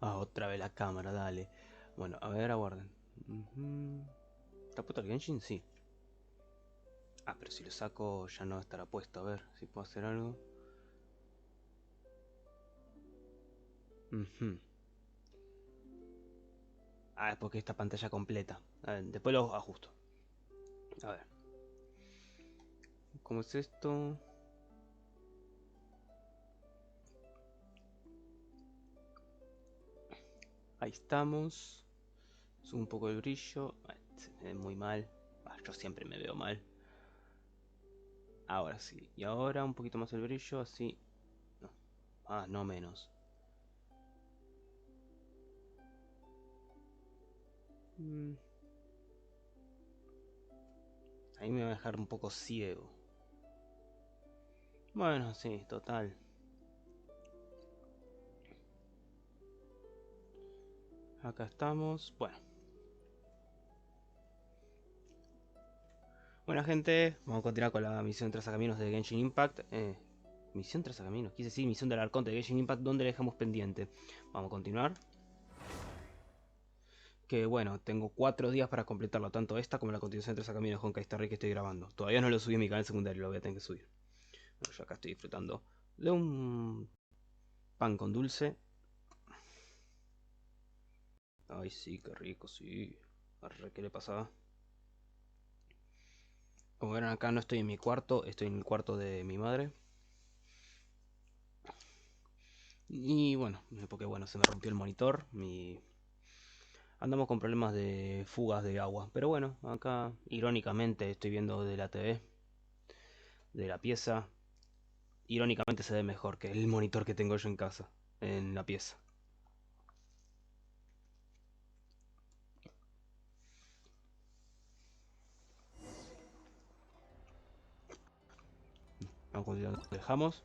Ah, otra vez la cámara, dale. Bueno, a ver, aguarden. ¿Está puesto el Genshin? Sí. Ah, pero si lo saco ya no estará puesto. A ver si puedo hacer algo. Ah, es porque esta pantalla completa. A ver, después lo ajusto. A ver. ¿Cómo es esto? Ahí estamos. Subo un poco el brillo. Se me ve muy mal. Yo siempre me veo mal. Ahora sí. Y ahora un poquito más el brillo, así. No. Ah, no menos. Ahí me va a dejar un poco ciego. Bueno, sí, total. Acá estamos. Bueno. Bueno, gente, vamos a continuar con la misión Trazacaminos de Genshin Impact. Misión Trazacaminos, quise decir misión del Arconte de Genshin Impact, donde la dejamos pendiente. Vamos a continuar. Que bueno, tengo 4 días para completarlo, tanto esta como la continuación de Trazacaminos con Kaistarri que estoy grabando. Todavía no lo subí a mi canal secundario, lo voy a tener que subir. Bueno, yo acá estoy disfrutando de un pan con dulce. Ay, sí, qué rico, sí. Arre, ¿qué le pasaba? Como verán acá no estoy en mi cuarto, estoy en el cuarto de mi madre. Y bueno, porque bueno, se me rompió el monitor. Andamos con problemas de fugas de agua. Pero bueno, acá irónicamente estoy viendo de la TV, de la pieza. Irónicamente se ve mejor que el monitor que tengo yo en casa, en la pieza. Vamos a continuar, lo dejamos.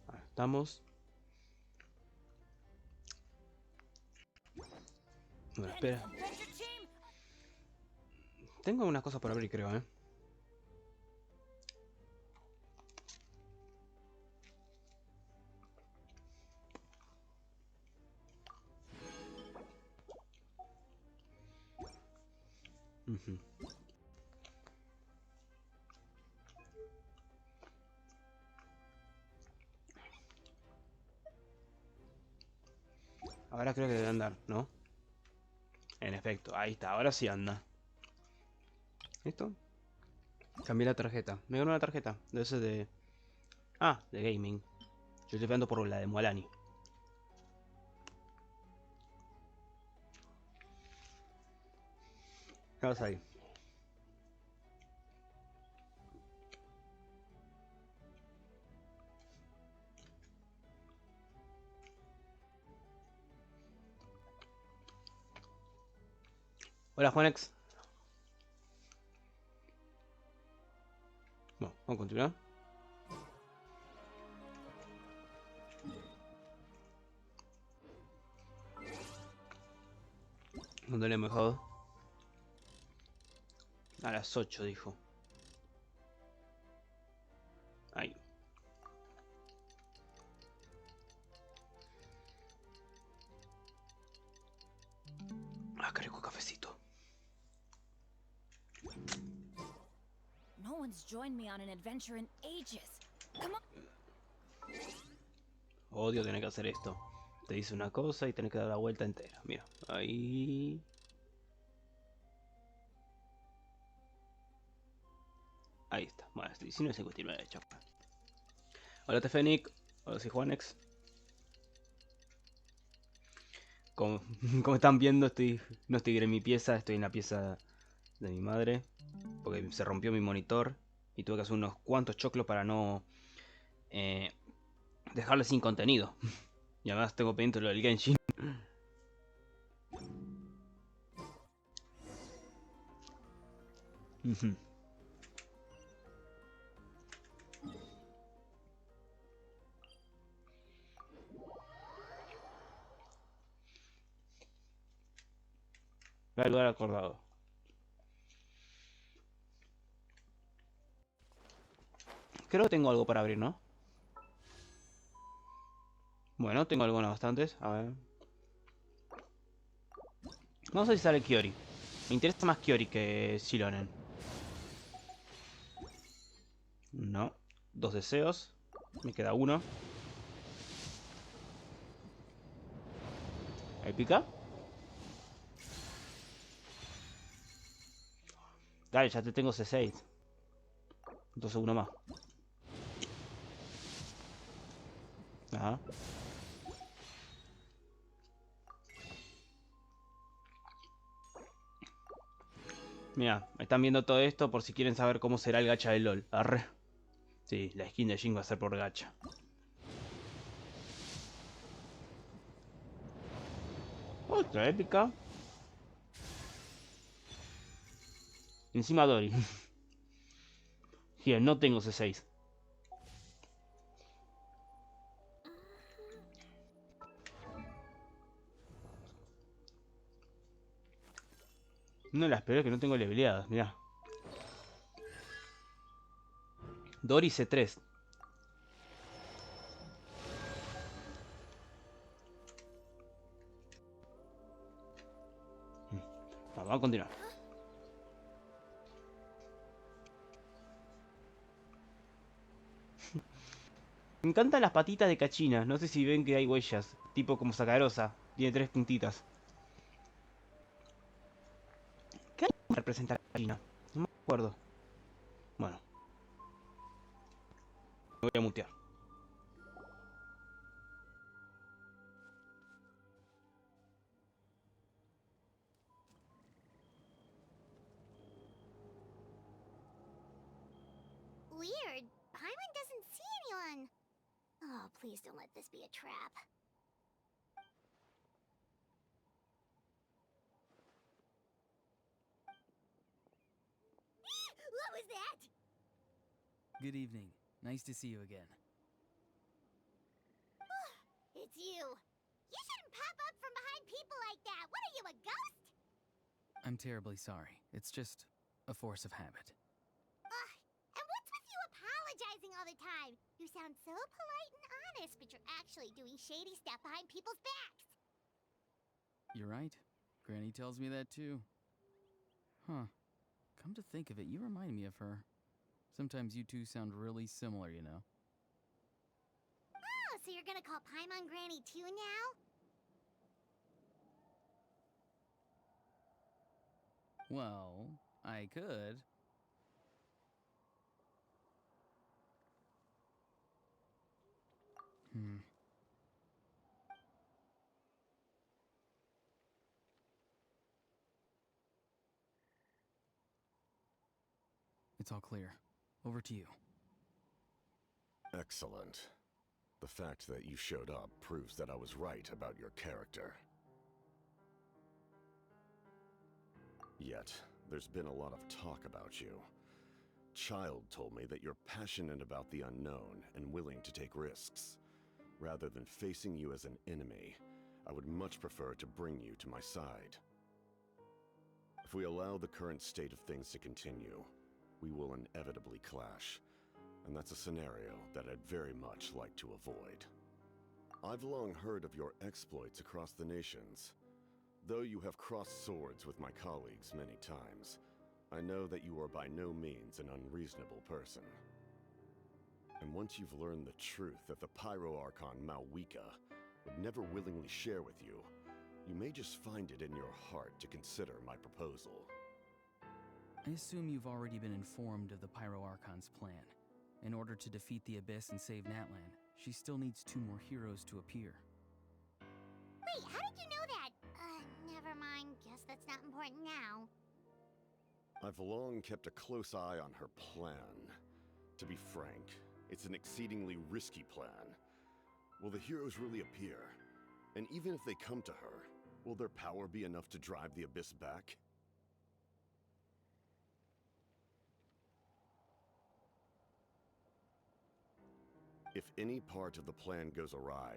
Ahí estamos. Bueno, espera. Tengo unas cosas por abrir, creo, Ujú. Ahora creo que debe andar, ¿no? En efecto, ahí está, ahora sí anda. ¿Listo? Cambié la tarjeta. Me ganó una tarjeta. Debe ser de... Ah, de gaming. Yo estoy esperando por la de Mualani. ¿Qué vas ahí? Hola, Juanex. Bueno, vamos a continuar. ¿Dónde le hemos dejado? A las 8 dijo. Ahí. Ah, qué rico cafecito. No one's joined me on an adventure in ages. Come on. Odio tener que hacer esto. Te dice una cosa y tenés que dar la vuelta entera. Mira, ahí. Ahí está. Bueno, si no se cuestión de chapa. Hola, Tefenic. Hola, soy Juanex. Como, como están viendo, no estoy en mi pieza, estoy en la pieza de mi madre. Porque se rompió mi monitor y tuve que hacer unos cuantos choclos para no eh, dejarle sin contenido. Y además tengo pendiente lo del Genshin. Me lugar acordado. Creo que tengo algo para abrir, ¿no? Bueno, tengo algunos bastantes. A ver. Vamos a ver si sale Kiori. Me interesa más Kiori que Shilonen. No. Dos deseos. Me queda uno. Épica. Dale, ya te tengo C6. Entonces uno más. Ajá. Mira, están viendo todo esto por si quieren saber cómo será el gacha de LOL. Arre. Sí, la skin de Jin va a ser por gacha. Otra épica. Encima Dory. Bien, no tengo C6. Una de las peores que no tengo leveleadas, mirá. Dory C3. Vamos a continuar. Me encantan las patitas de cachina. No sé si ven que hay huellas. Tipo como sacarosa. Tiene tres puntitas. ¿Qué representa la cachina? No me acuerdo. Bueno, me voy a mutear. Weird. Paimon doesn't see anyone. Oh, please don't let this be a trap. What was that? Good evening. Nice to see you again. It's you. You shouldn't pop up from behind people like that. What are you, a ghost? I'm terribly sorry. It's just a force of habit. And what's with you apologizing all the time? You sound so polite and honest, but you're actually doing shady stuff behind people's backs. You're right. Granny tells me that too. Huh. Come to think of it, you remind me of her. Sometimes you two sound really similar, you know. Oh, so you're gonna call Paimon Granny too now? Well, I could. Hmm. It's all clear. Over to you. Excellent. The fact that you showed up proves that I was right about your character. Yet, there's been a lot of talk about you. Child told me that you're passionate about the unknown and willing to take risks. Rather than facing you as an enemy, I would much prefer to bring you to my side. If we allow the current state of things to continue, we will inevitably clash. And that's a scenario that I'd very much like to avoid. I've long heard of your exploits across the nations. Though you have crossed swords with my colleagues many times, I know that you are by no means an unreasonable person. And once you've learned the truth that the Pyro Archon Malwika would never willingly share with you, you may just find it in your heart to consider my proposal. I assume you've already been informed of the Pyro Archon's plan. In order to defeat the Abyss and save Natlan, she still needs 2 more heroes to appear. Wait, how did you know that? Never mind. Guess that's not important now. I've long kept a close eye on her plan. To be frank, it's an exceedingly risky plan. Will the heroes really appear? And even if they come to her, will their power be enough to drive the Abyss back? If any part of the plan goes awry,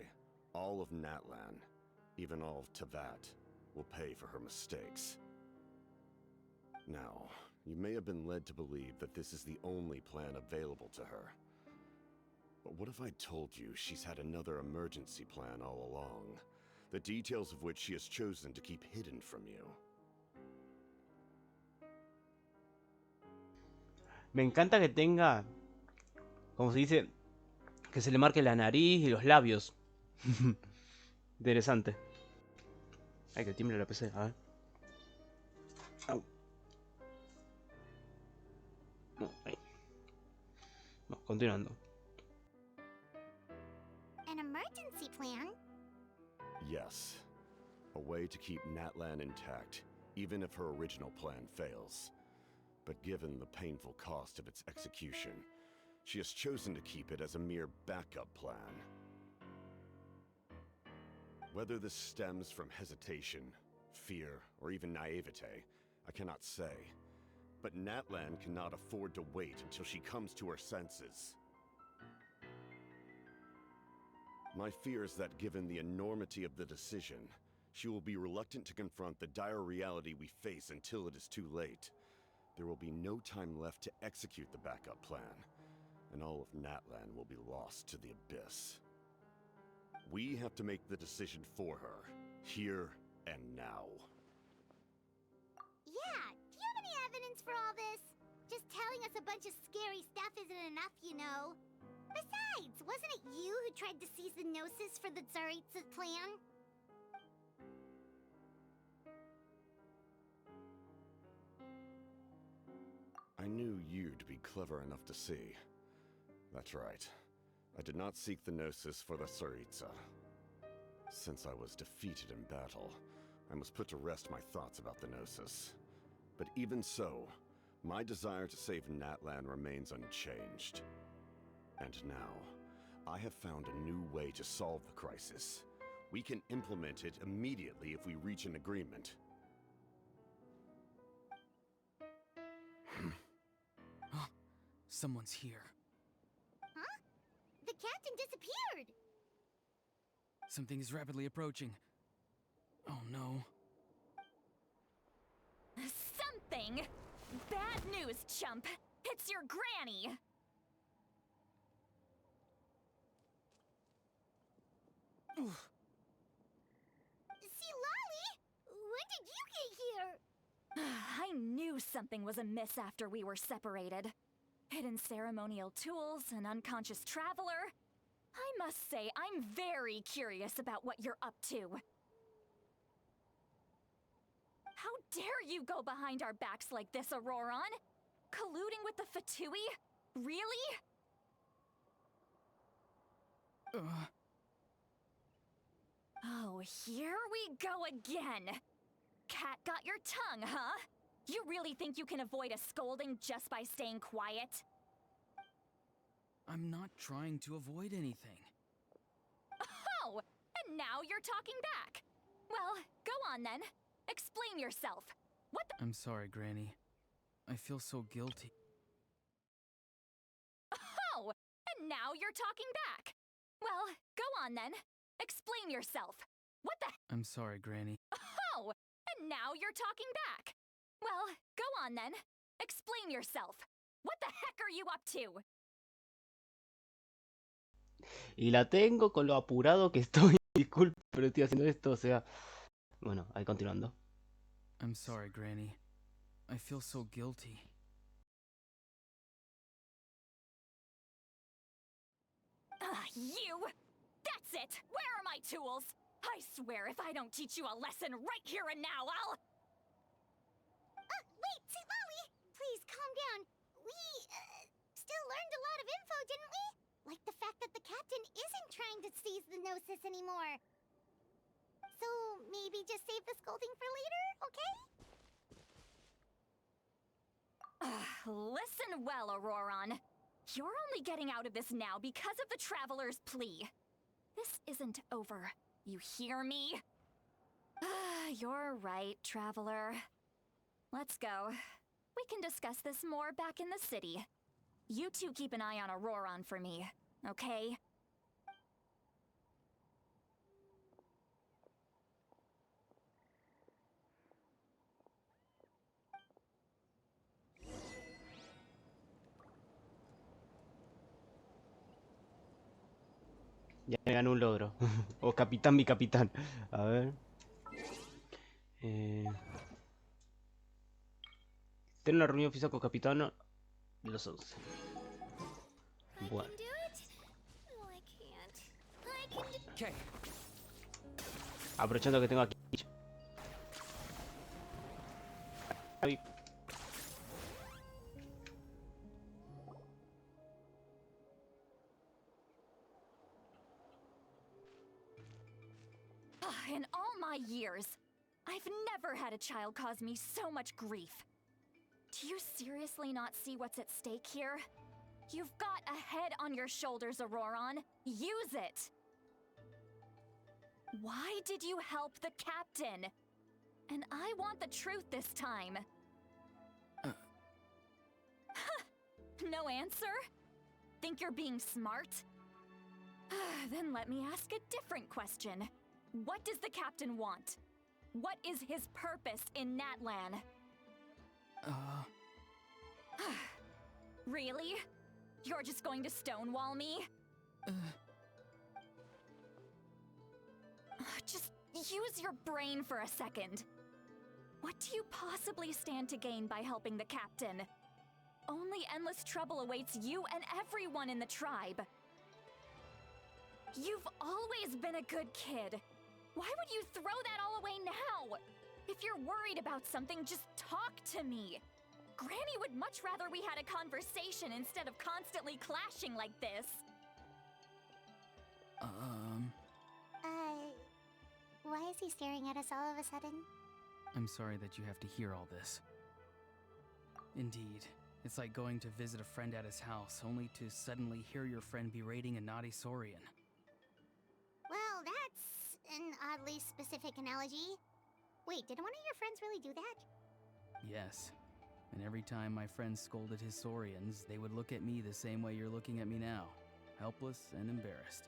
all of Natlan, even all of Tevat, will pay for her mistakes. Now, you may have been led to believe that this is the only plan available to her. But what if I told you she's had another emergency plan all along? The details of which she has chosen to keep hidden from you. Me encanta que tenga, como se dice, que se le marque la nariz y los labios. Interesante. Ay, que tiemble la PC, a ver. Au. No, ahí. No, continuando. An emergency plan? Yes. A way to keep Natlan intact, even if her original plan fails. But given the painful cost of its execution, she has chosen to keep it as a mere backup plan. Whether this stems from hesitation, fear, or even naivete, I cannot say. But Natlan cannot afford to wait until she comes to her senses. My fear is that given the enormity of the decision, she will be reluctant to confront the dire reality we face until it is too late. There will be no time left to execute the backup plan, and all of Natlan will be lost to the abyss. We have to make the decision for her, here and now. Yeah, do you have any evidence for all this? Just telling us a bunch of scary stuff isn't enough, you know. Besides, wasn't it you who tried to seize the Gnosis for the Tsaritsa plan? I knew you'd be clever enough to see. That's right. I did not seek the Gnosis for the Tsaritsa. Since I was defeated in battle, I must put to rest my thoughts about the Gnosis. But even so, my desire to save Natlan remains unchanged. And now, I have found a new way to solve the crisis. We can implement it immediately if we reach an agreement. Someone's here. Huh? The captain disappeared! Something is rapidly approaching. Oh no. Something? Bad news, chump. It's your granny. See, Lolly? When did you get here? I knew something was amiss after we were separated. Hidden ceremonial tools, an unconscious traveler. I must say, I'm very curious about what you're up to. How dare you go behind our backs like this, Auroron? Colluding with the Fatui? Really? Oh, here we go again. Cat got your tongue, huh? You really think you can avoid a scolding just by staying quiet? I'm not trying to avoid anything. Oh, and now you're talking back. Well, go on then. Explain yourself. What the— I'm sorry, Granny. I feel so guilty. Oh, and now you're talking back. Well, go on then. Explain yourself. What the— I'm sorry, Granny. Oh, and now you're talking back. Well, go on then. Explain yourself. What the heck are you up to? Y la tengo con lo apurado que estoy. Disculpe, pero estoy haciendo esto, o sea... Bueno, ahí continuando. I'm sorry, Granny. I feel so guilty. You! That's it! Where are my tools? I swear if I don't teach you a lesson right here and now, I'll— Wait, see, Lolly! Please, calm down. We, still learned a lot of info, didn't we? Like the fact that the captain isn't trying to seize the Gnosis anymore. So, maybe just save the scolding for later, okay? Listen well, Auroron. You're only getting out of this now because of the Traveler's plea. This isn't over. You hear me? You're right, Traveler. Let's go. We can discuss this more back in the city. You two keep an eye on Auroron for me, okay? ganó un logro. O capitán, mi capitán. A ver. Tener una reunión oficial con capitán de los 11. I Bueno. can do it. No, I can't. I can do. Okay. Aprovechando que tengo aquí. Ay, In all my years, I've never had a child cause me so much grief. Do you seriously not see what's at stake here? You've got a head on your shoulders, Auroron. Use it! Why did you help the captain? And I want the truth this time. No answer? Think you're being smart? Then let me ask a different question. What does the captain want? What is his purpose in Natlan? Really? You're just going to stonewall me? Just use your brain for a second. What do you possibly stand to gain by helping the captain? Only endless trouble awaits you and everyone in the tribe. You've always been a good kid. Why would you throw that all away now? If you're worried about something, just talk to me. Granny would much rather we had a conversation instead of constantly clashing like this. Why is he staring at us all of a sudden? I'm sorry that you have to hear all this. Indeed. It's like going to visit a friend at his house, only to suddenly hear your friend berating a naughty Saurian. Well, that's an oddly specific analogy. Wait, did one of your friends really do that? Yes. And every time my friend scolded his Saurians, they would look at me the same way you're looking at me now. Helpless and embarrassed.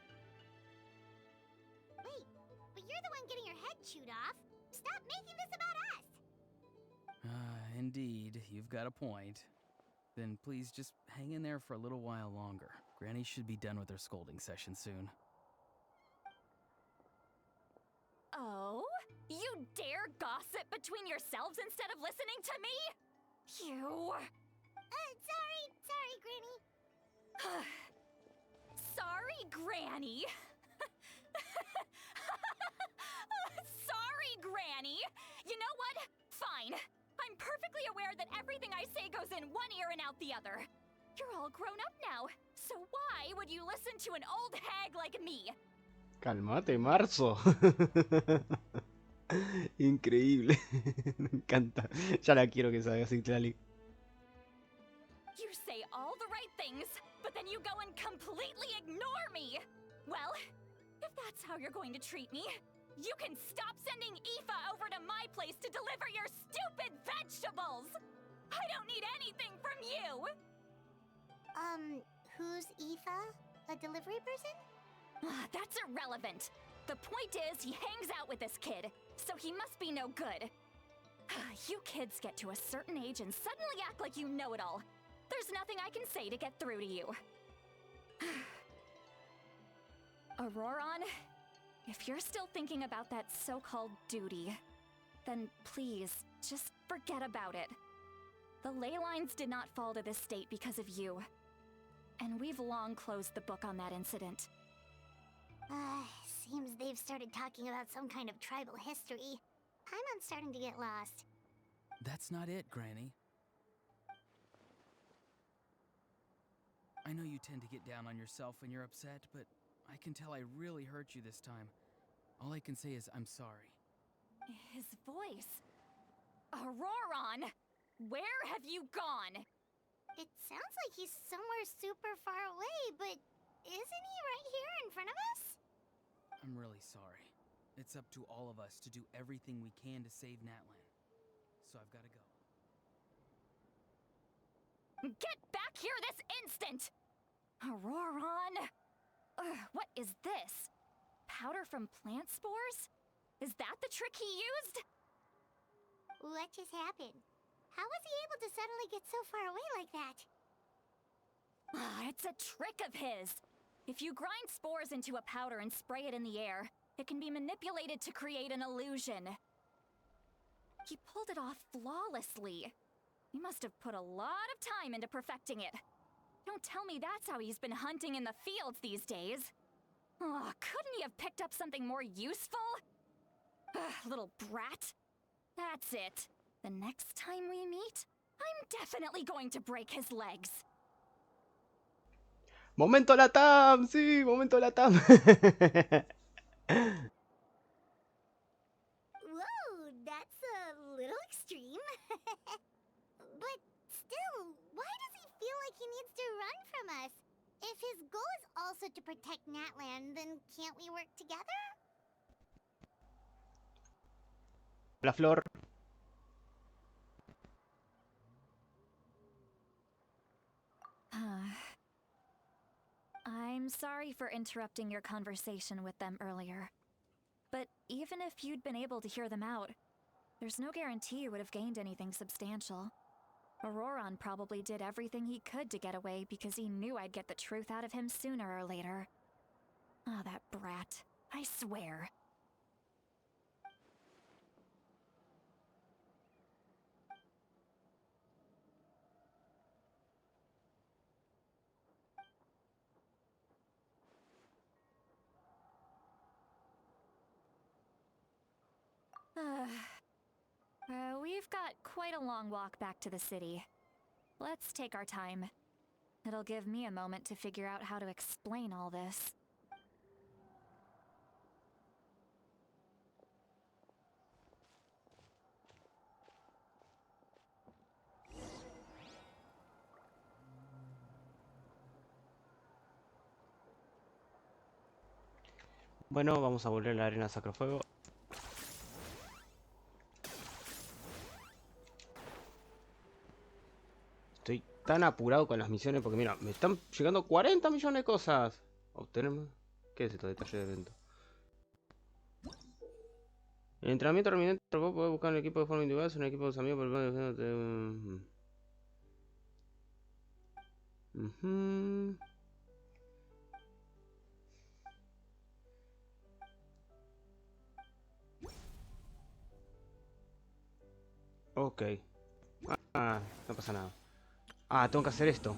Wait, but you're the one getting your head chewed off. Stop making this about us! Indeed, you've got a point. Then please just hang in there for a little while longer. Granny should be done with her scolding session soon. Oh? You dare gossip between yourselves instead of listening to me? You... Sorry, Granny. Sorry, Granny. Sorry, Granny. You know what? Fine. I'm perfectly aware that everything I say goes in one ear and out the other. You're all grown up now, so why would you listen to an old hag like me? Calmate, Marzo. Increíble. Me encanta. Ya la quiero que salga así, Tlali. You say all the right things, but then you go and completely ignore me! Well, if that's how you're going to treat me, you can stop sending Aoife over to my place to deliver your stupid vegetables! I don't need anything from you! Who's Aoife? A delivery person? That's irrelevant. The point is, he hangs out with this kid, so he must be no good. You kids get to a certain age and suddenly act like you know it all. There's nothing I can say to get through to you. Auroron, if you're still thinking about that so-called duty, then please, just forget about it. The ley lines did not fall to this state because of you. And we've long closed the book on that incident. Seems they've started talking about some kind of tribal history. I'm starting to get lost. That's not it, Granny. I know you tend to get down on yourself when you're upset, but I can tell I really hurt you this time. All I can say is I'm sorry. His voice. Auroron! Where have you gone? It sounds like he's somewhere super far away, but isn't he right here in front of us? I'm really sorry. It's up to all of us to do everything we can to save Natlan. So I've got to go. Get back here this instant! Auroron! What is this? Powder from plant spores? Is that the trick he used? What just happened? How was he able to suddenly get so far away like that? It's a trick of his. If you grind spores into a powder and spray it in the air, it can be manipulated to create an illusion. He pulled it off flawlessly. He must have put a lot of time into perfecting it. Don't tell me that's how he's been hunting in the fields these days. Oh, couldn't he have picked up something more useful? Ugh, little brat. That's it. The next time we meet, I'm definitely going to break his legs. ¡Momento Latam! ¡Sí! ¡Momento Latam! Whoa, that's a little extreme. But still, why does he feel like he needs to run from us? If his goal is also to protect Natlan, then can't we work together? La flor. I'm sorry for interrupting your conversation with them earlier. But even if you'd been able to hear them out, there's no guarantee you would have gained anything substantial. Auroron probably did everything he could to get away because he knew I'd get the truth out of him sooner or later. Ah, that brat. I swear. We've got quite a long walk back to the city. Let's take our time. It'll give me a moment to figure out how to explain all this. Bueno, vamos a volver a la arena Sacrofuego. Estoy tan apurado con las misiones porque mira, me están llegando 40 millones de cosas. Obtener más. ¿Qué es esto? Detalle de evento. El entrenamiento reminente puede buscar un equipo de forma individual, es un equipo de los amigos por el Ok. Ah, no pasa nada. Ah, tengo que hacer esto.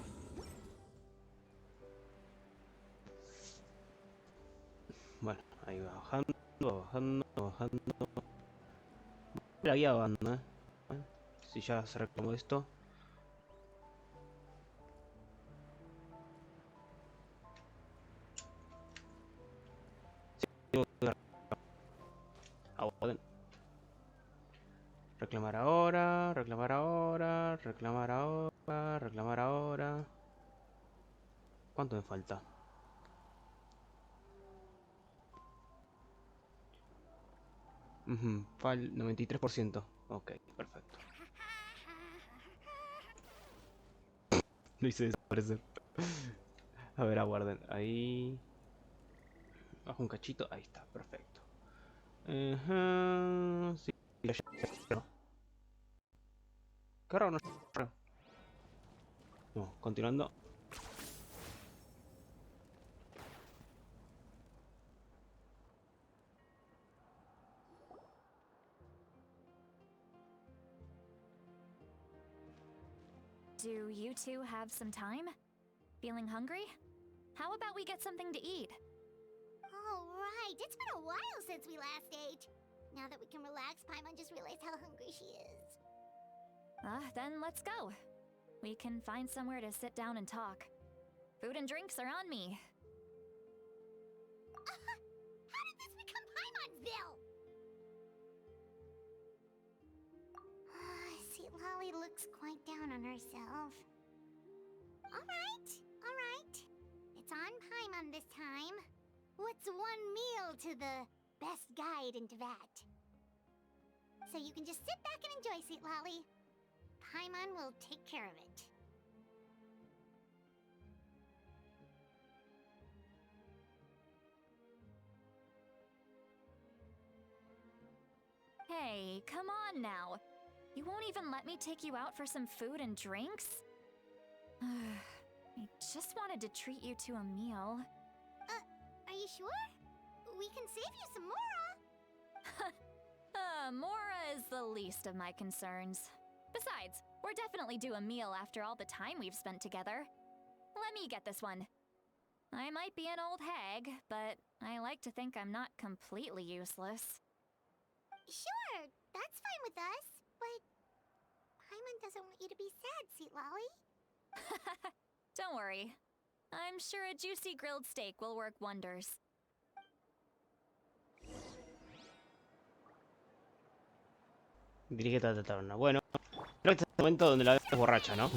Bueno, ahí va bajando, bajando, bajando. La guía banda, si ya se reclamó esto. Reclamar ahora, reclamar ahora, reclamar ahora, reclamar ahora. ¿Cuánto me falta? Fal 93%. Ok, perfecto. Lo hice desaparecer. A ver, aguarden. Ahí. Bajo un cachito. Ahí está, perfecto. Sí, qué raro, no. No, continuando. Do you two have some time? Feeling hungry? How about we get something to eat? All right, it's been a while since we last ate. Now that we can relax, Paimon just realized how hungry she is. Then let's go. We can find somewhere to sit down and talk. Food and drinks are on me. How did this become Paimon'sville? See, Lolly looks quite down on herself. All right. It's on Paimon this time. What's one meal to the best guide into that? So you can just sit back and enjoy, Sweet Lolly. Paimon will take care of it. Hey, come on now. You won't even let me take you out for some food and drinks? I just wanted to treat you to a meal. you sure? We can save you some Mora. Mora is the least of my concerns. Besides, we're definitely due a meal after all the time we've spent together. Let me get this one. I might be an old hag, but I like to think I'm not completely useless. Sure, that's fine with us, but Paimon doesn't want you to be sad, Sweet Lolly. Don't worry. I'm sure a juicy grilled steak will work wonders. Dirígete a la taberna. Bueno, creo que este es el momento donde la vemos borracha, ¿no?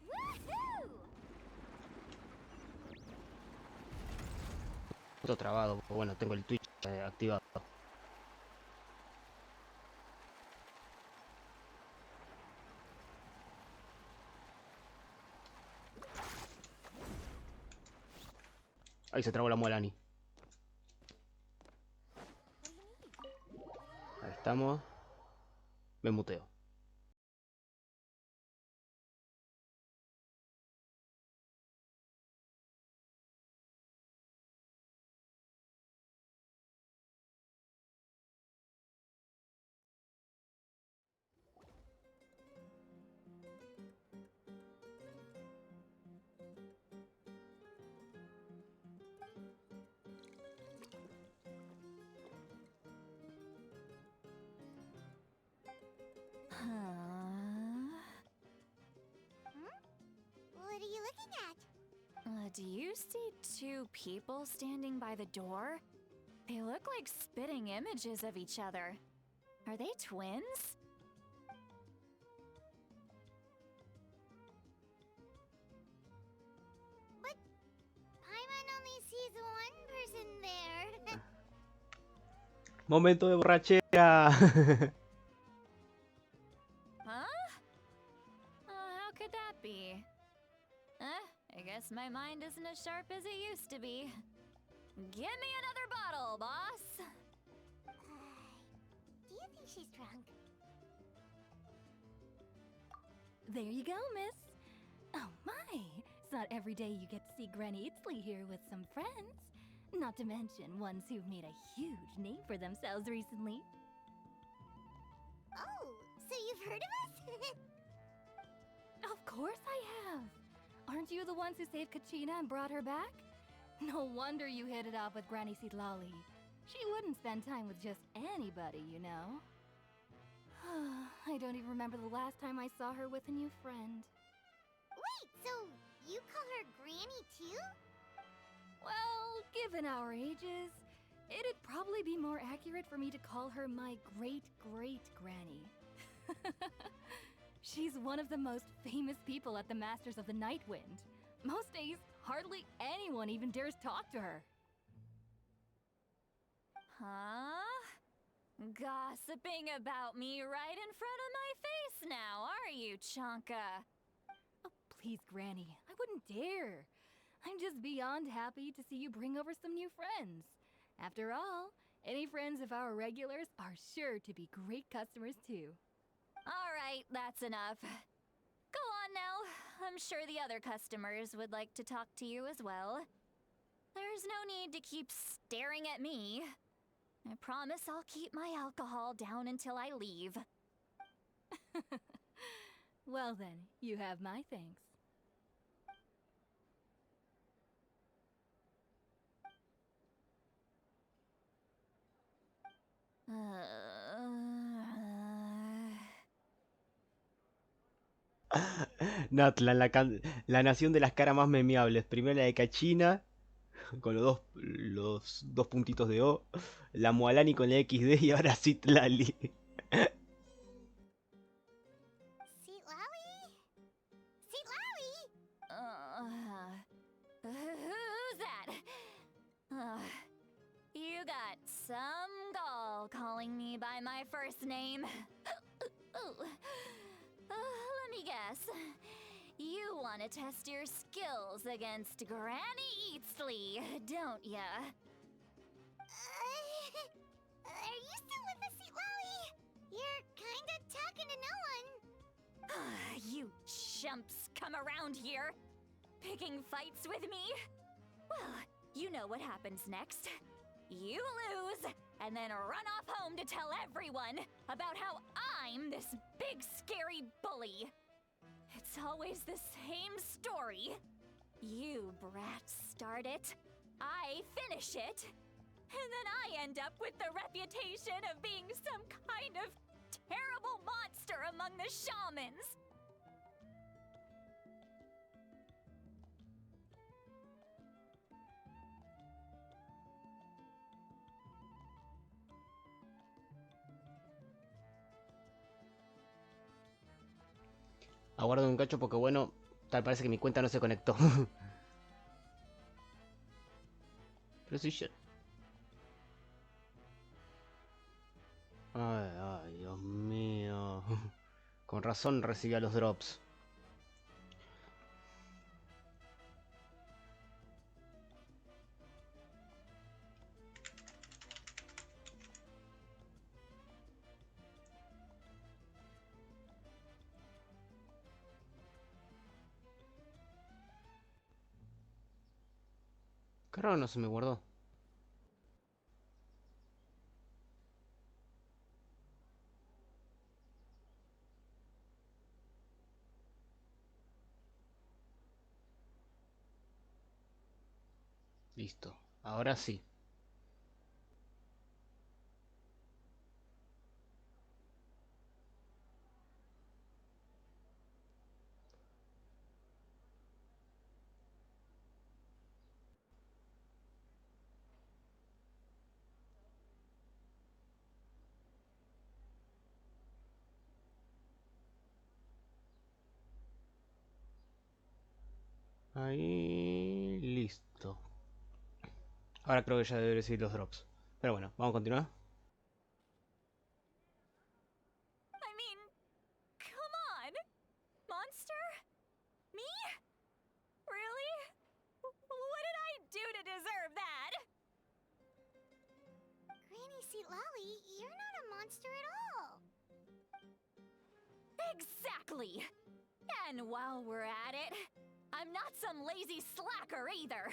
Woohoo! Todo trabado, porque bueno, tengo el Twitch activado. Ahí se trabó la Muelani. Ahí estamos. Me muteo. What are you looking at? Do you see two people standing by the door? They look like spitting images of each other. Are they twins? But Paimon only sees one person there. Momento de borrachera. Huh? How could that be? I guess my mind isn't as sharp as it used to be. Give me another bottle, boss! Do you think she's drunk? There you go, miss. Oh my, it's not every day you get to see Granny Itzley here with some friends. Not to mention ones who've made a huge name for themselves recently. Oh, so you've heard of us? Of course I have. Aren't you the ones who saved Kachina and brought her back? No wonder you hit it off with Granny Sitlali. She wouldn't spend time with just anybody, you know. I don't even remember the last time I saw her with a new friend. Wait, so you call her Granny too? Well, given our ages, it'd probably be more accurate for me to call her my great-great-granny. She's one of the most famous people at the Masters of the Nightwind. Most days, hardly anyone even dares talk to her. Huh? Gossiping about me right in front of my face now, are you, Chonka? Oh, please, Granny, I wouldn't dare. I'm just beyond happy to see you bring over some new friends. After all, any friends of our regulars are sure to be great customers too. All right, that's enough. Go on now. I'm sure the other customers would like to talk to you as well. There's no need to keep staring at me. I promise I'll keep my alcohol down until I leave. Well then, you have my thanks. Natlan, la nación de las caras más memeables. Primero la de Cachina, con los dos puntitos de O. La Mualani con la XD y ahora Citlali. Sitlali? Sitlali? Who's that? You got some gall calling me by my first name. Let me guess. You want to test your skills against Granny Eatsley, don't ya? Are you still with us, Sitlali? You're kinda talking to no one. You chumps come around here. Picking fights with me? Well, you know what happens next. You lose, and then run off home to tell everyone about how I'm this big scary bully. It's always the same story. You brats start it, I finish it, and then I end up with the reputation of being some kind of terrible monster among the shamans. Aguardo un cacho porque bueno, tal parece que mi cuenta no se conectó. Pero sí yo. Ay, ay, Dios mío. Con razón recibía los drops. Qué raro no se me guardó. Listo. Ahora sí. Ahí... Listo. Ahora creo que ya debe recibir los drops. Pero bueno, vamos a continuar. I mean, come on! Monster? Me? Really? What did I do to deserve that? Granny Seat Lolly, you're not a monster at all. Exactly! And while we're at it, I'm not some lazy slacker either.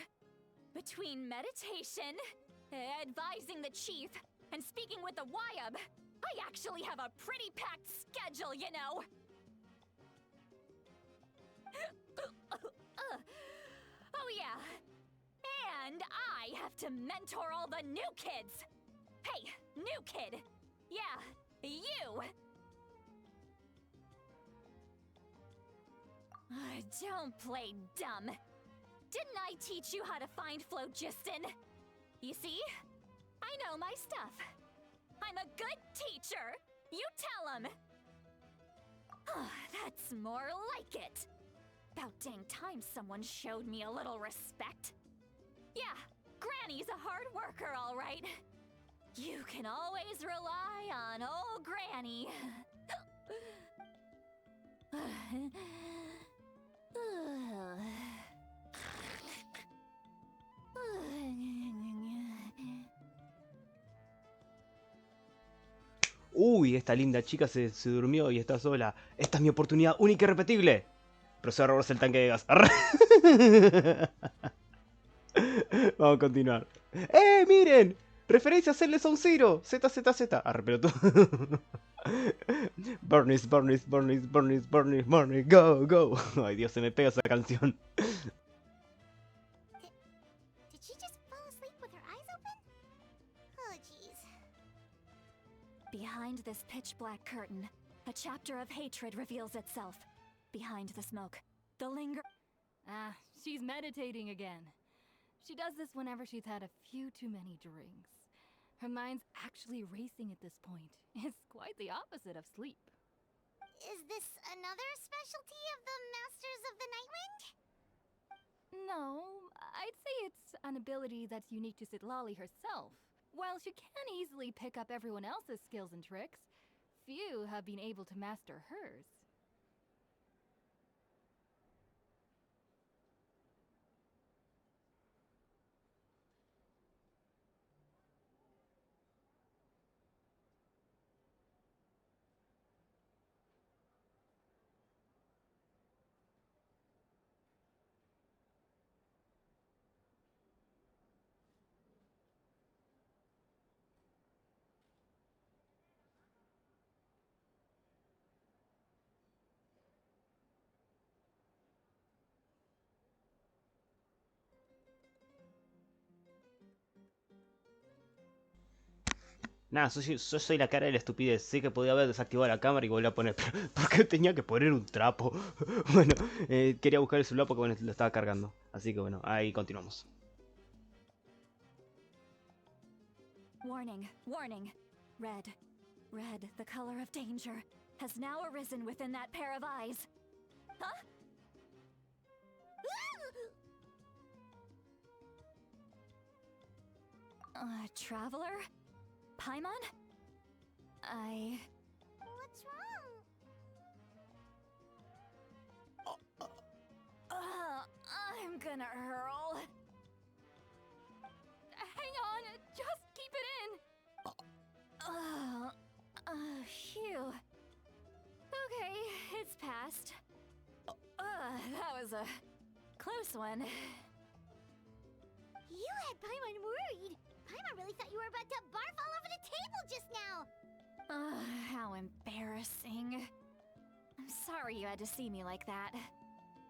Between meditation, advising the chief, and speaking with the Wyab, I actually have a pretty packed schedule, you know! Oh yeah, and I have to mentor all the new kids! Hey, new kid! Yeah, you! Don't play dumb. Didn't I teach you how to find phlogiston? You see? I know my stuff. I'm a good teacher. You tell him. That's more like it. About dang time someone showed me a little respect. Yeah, Granny's a hard worker, all right. You can always rely on old Granny. Uy, esta linda chica se durmió y está sola. Esta es mi oportunidad única y repetible. Procedo a robarse el tanque de gas. Vamos a continuar. ¡Miren! Referencia a hacerle Sound Zero. Z, Z, Z. Arre, pero tú. Burnies, Burnies, Burnies, Burnies, Burnies, Burnies. Go, go. Ay, Dios, se me pega esa canción. Did she just fall asleep with her eyes open? Oh, jeez. Behind this pitch-black curtain, a chapter of hatred reveals itself. Behind the smoke, the linger... Ah, she's meditating again. She does this whenever she's had a few too many drinks. Her mind's actually racing at this point. It's quite the opposite of sleep. Is this another specialty of the Masters of the Nightwind? No, I'd say it's an ability that's unique to Citlali herself. While she can easily pick up everyone else's skills and tricks, few have been able to master hers. Nada, yo soy la cara de la estupidez. Sé que podía haber desactivado la cámara y volver a poner. Pero ¿por qué tenía que poner un trapo? Bueno, quería buscar el celular porque bueno, lo estaba cargando. Así que bueno, ahí continuamos. Warning, warning. Red. Red, the color of danger, has now arisen within that pair of eyes. Huh? Traveler? Paimon? What's wrong? I'm gonna hurl. Hang on, just keep it in. Phew. Okay, it's passed. That was a close one. You had Paimon worried. Paimon really thought you were about to barf all over the table just now. How embarrassing. I'm sorry you had to see me like that.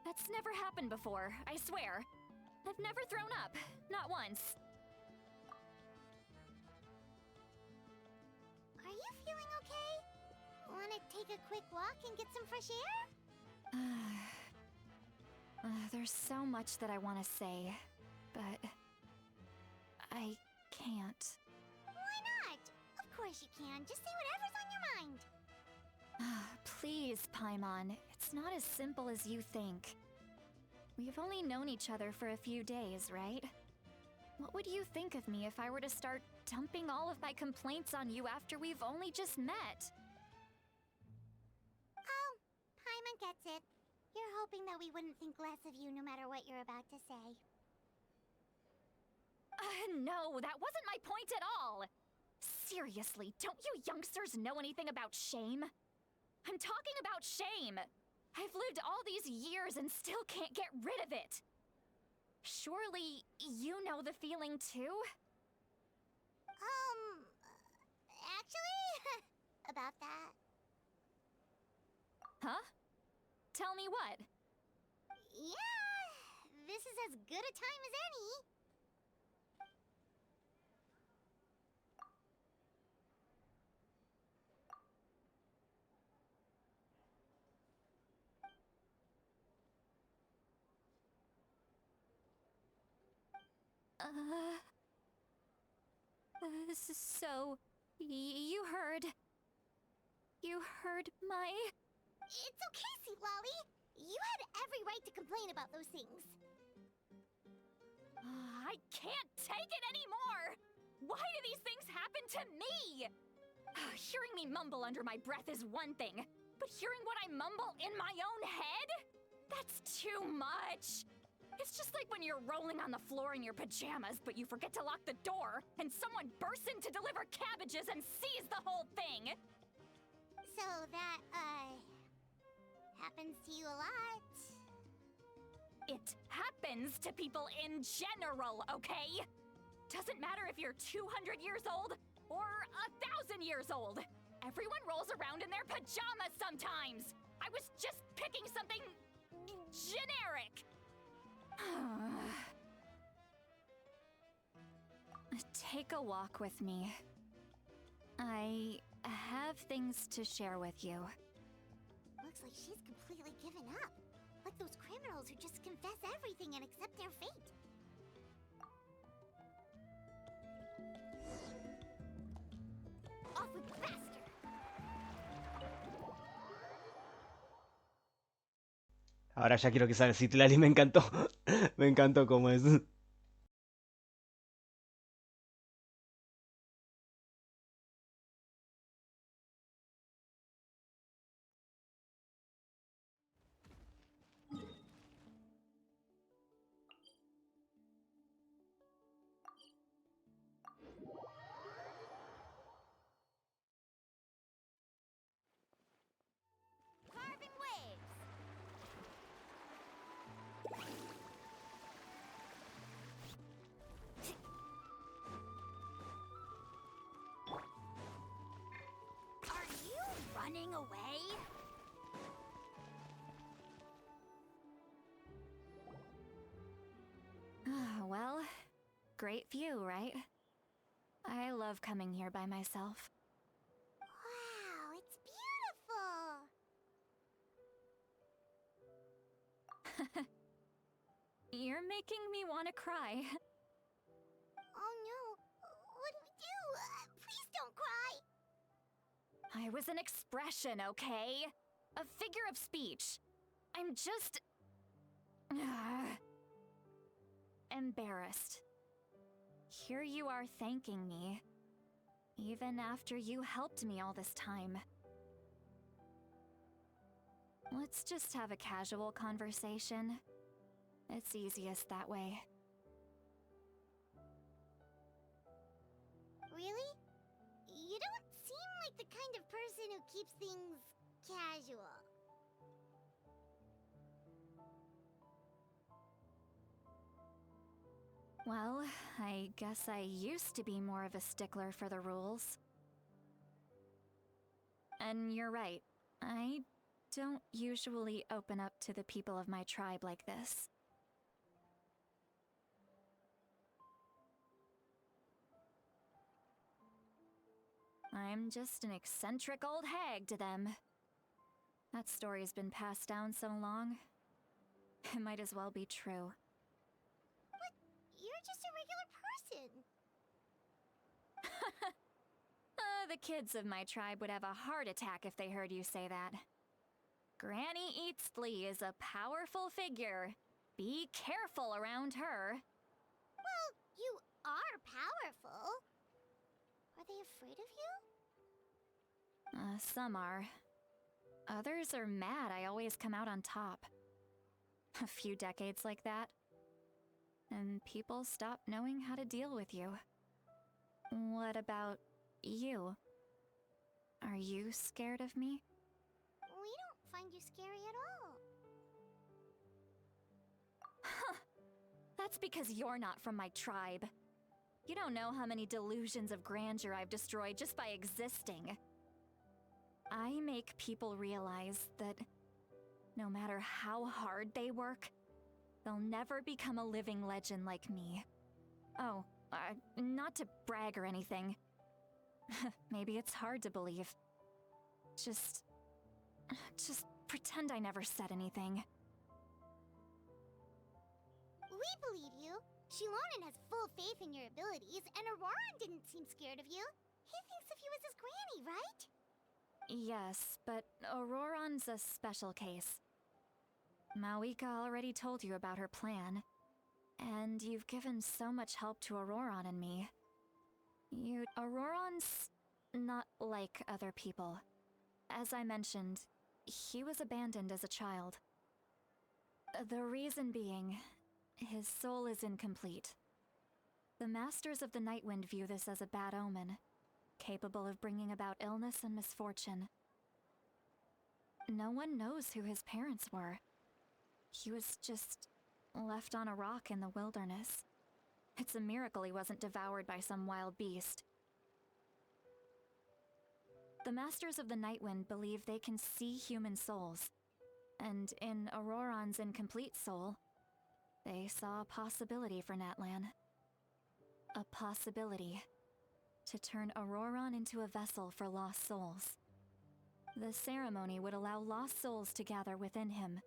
That's never happened before, I swear. I've never thrown up, not once. Are you feeling okay? Wanna take a quick walk and get some fresh air? There's so much that I want to say, but I can't. Why not? Of course you can. Just say whatever's on your mind. Please, Paimon, it's not as simple as you think. We've only known each other for a few days, right? What would you think of me if I were to start dumping all of my complaints on you after we've only just met? Oh, Paimon gets it. You're hoping that we wouldn't think less of you no matter what you're about to say. No, that wasn't my point at all! Seriously, don't you youngsters know anything about shame? I'm talking about shame! I've lived all these years and still can't get rid of it! Surely, you know the feeling too? Actually, about that. Huh? Tell me what? Yeah, this is as good a time as any. So, you heard... You heard my... It's okay, Sweet Lolly. You had every right to complain about those things. I can't take it anymore! Why do these things happen to me? Hearing me mumble under my breath is one thing, but hearing what I mumble in my own head? That's too much! It's just like when you're rolling on the floor in your pajamas, but you forget to lock the door, and someone bursts in to deliver cabbages and sees the whole thing! So that, happens to you a lot. It happens to people in general, okay? Doesn't matter if you're 200 years old or 1,000 years old. Everyone rolls around in their pajamas sometimes. I was just picking something generic. Take a walk with me. I have things to share with you. Looks like she's completely given up. Like those criminals who just confess everything and accept their fate. Off with you faster! Ahora ya quiero que salga Citlali, me encantó. Me encantó cómo es. Carving waves! Are you running away? Well, great view, right? I love coming here by myself. Wow, it's beautiful! You're making me want to cry. Oh no, what do we do? Please don't cry! I was an expression, okay? A figure of speech. I'm just... embarrassed. Here you are thanking me, even after you helped me all this time. Let's just have a casual conversation. It's easiest that way. Really? You don't seem like the kind of person who keeps things casual. Well, I guess I used to be more of a stickler for the rules. And you're right, I don't usually open up to the people of my tribe like this. I'm just an eccentric old hag to them. That story's been passed down so long, it might as well be true. You're just a regular person. The kids of my tribe would have a heart attack if they heard you say that. Granny Eatsley is a powerful figure. Be careful around her. Well, you are powerful. Are they afraid of you? Some are. Others are mad I always come out on top. A few decades like that, and people stop knowing how to deal with you. What about you? Are you scared of me? We don't find you scary at all. Huh. That's because you're not from my tribe. You don't know how many delusions of grandeur I've destroyed just by existing. I make people realize that no matter how hard they work, they'll never become a living legend like me. Oh, not to brag or anything. Maybe it's hard to believe. Just pretend I never said anything. We believe you. Shilonen has full faith in your abilities, and Auroran didn't seem scared of you. He thinks of you as his granny, right? Yes, but Auroran's a special case. Mawika already told you about her plan, and you've given so much help to Auroran and me. Auroran's not like other people. As I mentioned, he was abandoned as a child. The reason being, his soul is incomplete. The Masters of the Nightwind view this as a bad omen, capable of bringing about illness and misfortune. No one knows who his parents were. He was just left on a rock in the wilderness. It's a miracle he wasn't devoured by some wild beast. The Masters of the Nightwind believe they can see human souls, and in Auroran's incomplete soul, they saw a possibility for Natlan. A possibility to turn Auroran into a vessel for lost souls. The ceremony would allow lost souls to gather within him.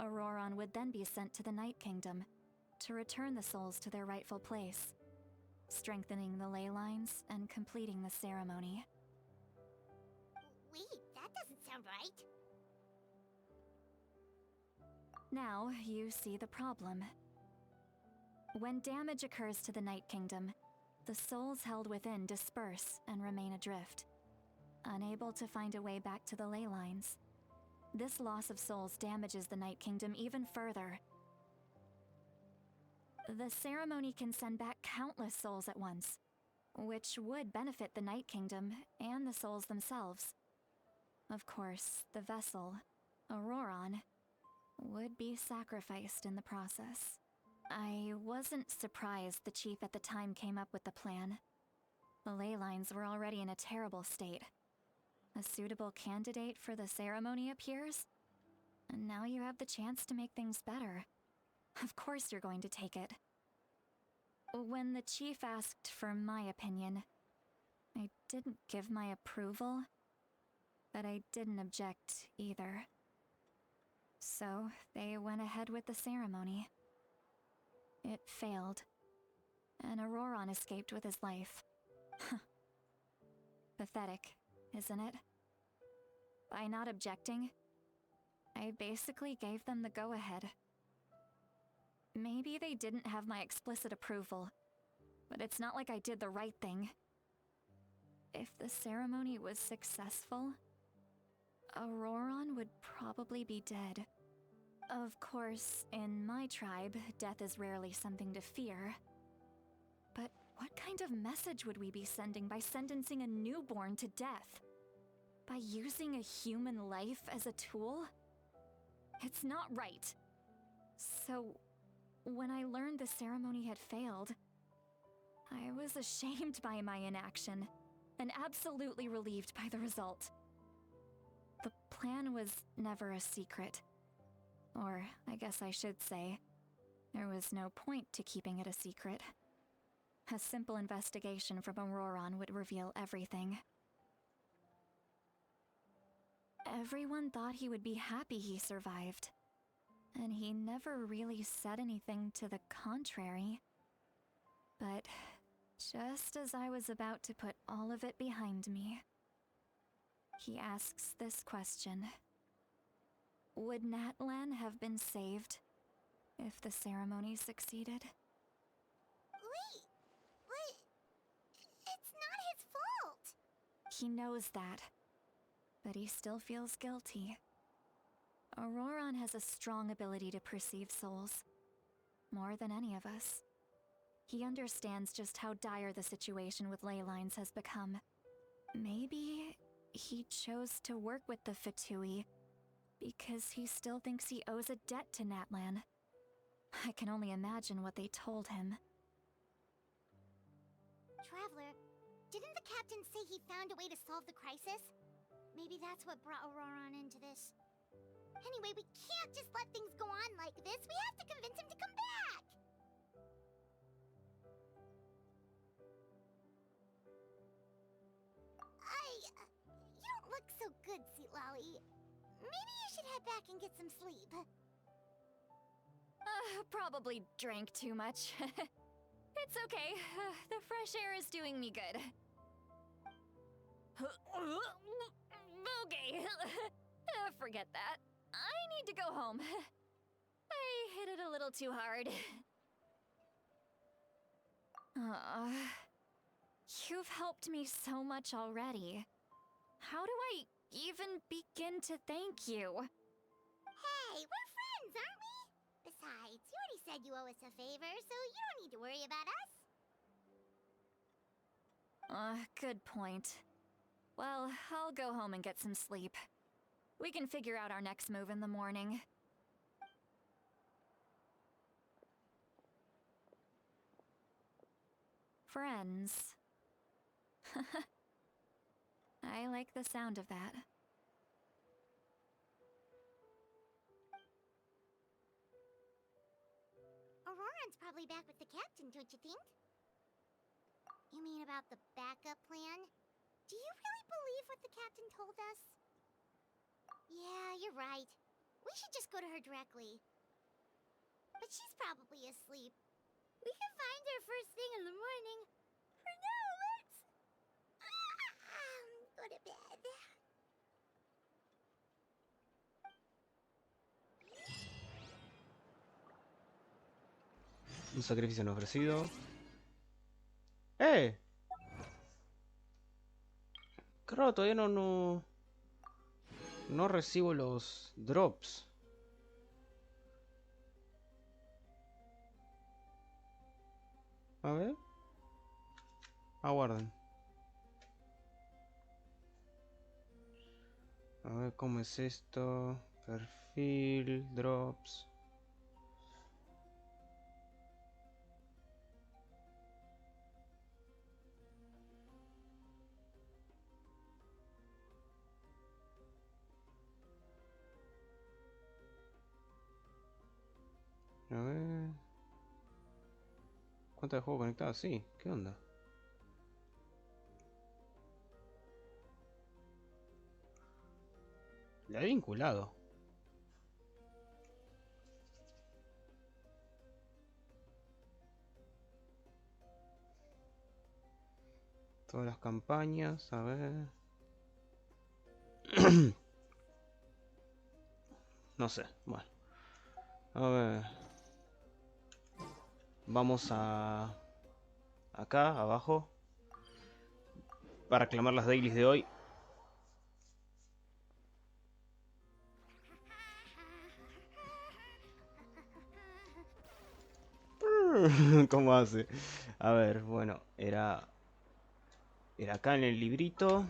Auroran would then be sent to the Night Kingdom to return the souls to their rightful place, strengthening the ley lines and completing the ceremony. Wait, that doesn't sound right. Now you see the problem. When damage occurs to the Night Kingdom, the souls held within disperse and remain adrift, unable to find a way back to the ley lines. This loss of souls damages the Night Kingdom even further. The ceremony can send back countless souls at once, which would benefit the Night Kingdom and the souls themselves. Of course, the vessel, Auroran, would be sacrificed in the process. I wasn't surprised the chief at the time came up with the plan. The ley lines were already in a terrible state. A suitable candidate for the ceremony appears, and now you have the chance to make things better. Of course you're going to take it. When the chief asked for my opinion, I didn't give my approval, but I didn't object either. So they went ahead with the ceremony. It failed, and Auroron escaped with his life. Pathetic, isn't it? By not objecting, I basically gave them the go-ahead. Maybe they didn't have my explicit approval, but it's not like I did the right thing. If the ceremony was successful, Auroron would probably be dead. Of course, in my tribe, death is rarely something to fear. But what kind of message would we be sending by sentencing a newborn to death? By using a human life as a tool? It's not right. So, when I learned the ceremony had failed, I was ashamed by my inaction, and absolutely relieved by the result. The plan was never a secret. Or, I guess I should say, there was no point to keeping it a secret. A simple investigation from Auroron would reveal everything. Everyone thought he would be happy he survived, and he never really said anything to the contrary. But just as I was about to put all of it behind me, he asks this question. Would Natlan have been saved if the ceremony succeeded? Wait, but it's not his fault. He knows that, but he still feels guilty. Auroron has a strong ability to perceive souls, more than any of us. He understands just how dire the situation with ley lines has become. Maybe he chose to work with the Fatui because he still thinks he owes a debt to Natlan. I can only imagine what they told him. Traveler, didn't the captain say he found a way to solve the crisis? Maybe that's what brought Auroron into this. Anyway, we can't just let things go on like this. We have to convince him to come back! You don't look so good, Lolly. Maybe you should head back and get some sleep. Probably drank too much. It's okay. The fresh air is doing me good. Okay. Forget that. I need to go home. I hit it a little too hard. You've helped me so much already. How do I even begin to thank you? Hey, we're friends, aren't we? Besides, you already said you owe us a favor, so you don't need to worry about us. Good point. Well, I'll go home and get some sleep. We can figure out our next move in the morning. Friends. I like the sound of that. Auroron's probably back with the captain, don't you think? You mean about the backup plan? Do you really believe what the captain told us? Yeah, you're right. We should just go to her directly. But she's probably asleep. We can find her first thing in the morning. For now, let's... go to bed. Un sacrificio no ofrecido. ¡Eh! Qué raro, todavía no recibo los drops. A ver. Aguarden. A ver cómo es esto. Perfil, drops. A ver. ¿Cuenta de juego conectado? Sí, ¿qué onda? La he vinculado. Todas las campañas, a ver. No sé, bueno. A ver. Vamos a... Acá, abajo. Para reclamar las dailies de hoy. ¿Cómo hace? A ver, bueno, era... Era acá en el librito.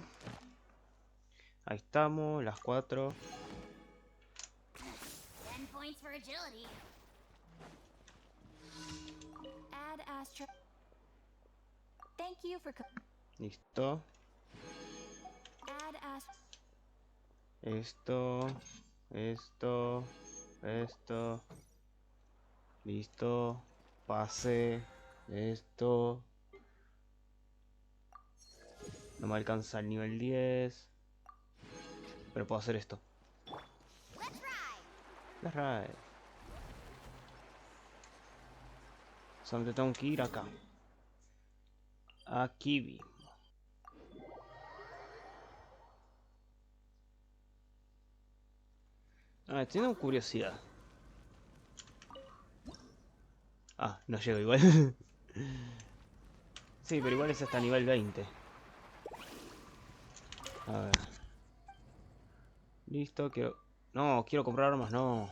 Ahí estamos, las 4. 10 points for agility. Add Astra. Thank you for. Listo. Add Astra. Esto. Esto. Esto. Listo. Pase. Esto. No me alcanza el nivel 10. Pero puedo hacer esto. Let's ride. Let's ride. Solamente tengo que ir acá. Aquí vi. Ah, tengo curiosidad. Ah, no llego igual. Sí, pero igual es hasta nivel 20. A ver. Listo, quiero... No, quiero comprar armas, no.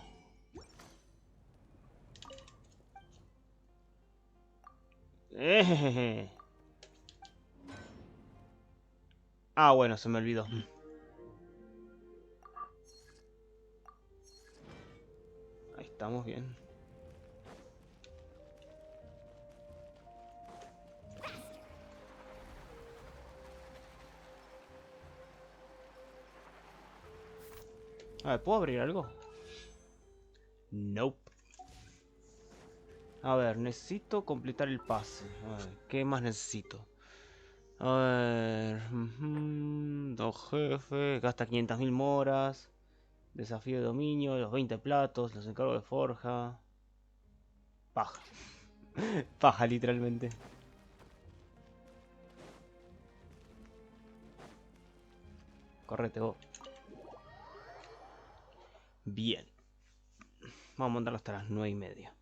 Ah, bueno, se me olvidó. Ahí estamos bien. A ver, ¿puedo abrir algo? Nope. A ver, necesito completar el pase. A ver, ¿qué más necesito? A ver... dos jefes, gasta 500.000 moras. Desafío de dominio, los 20 platos, los encargos de forja. Paja. Paja, literalmente. Correte vos. Bien. Vamos a montarlo hasta las 9:30.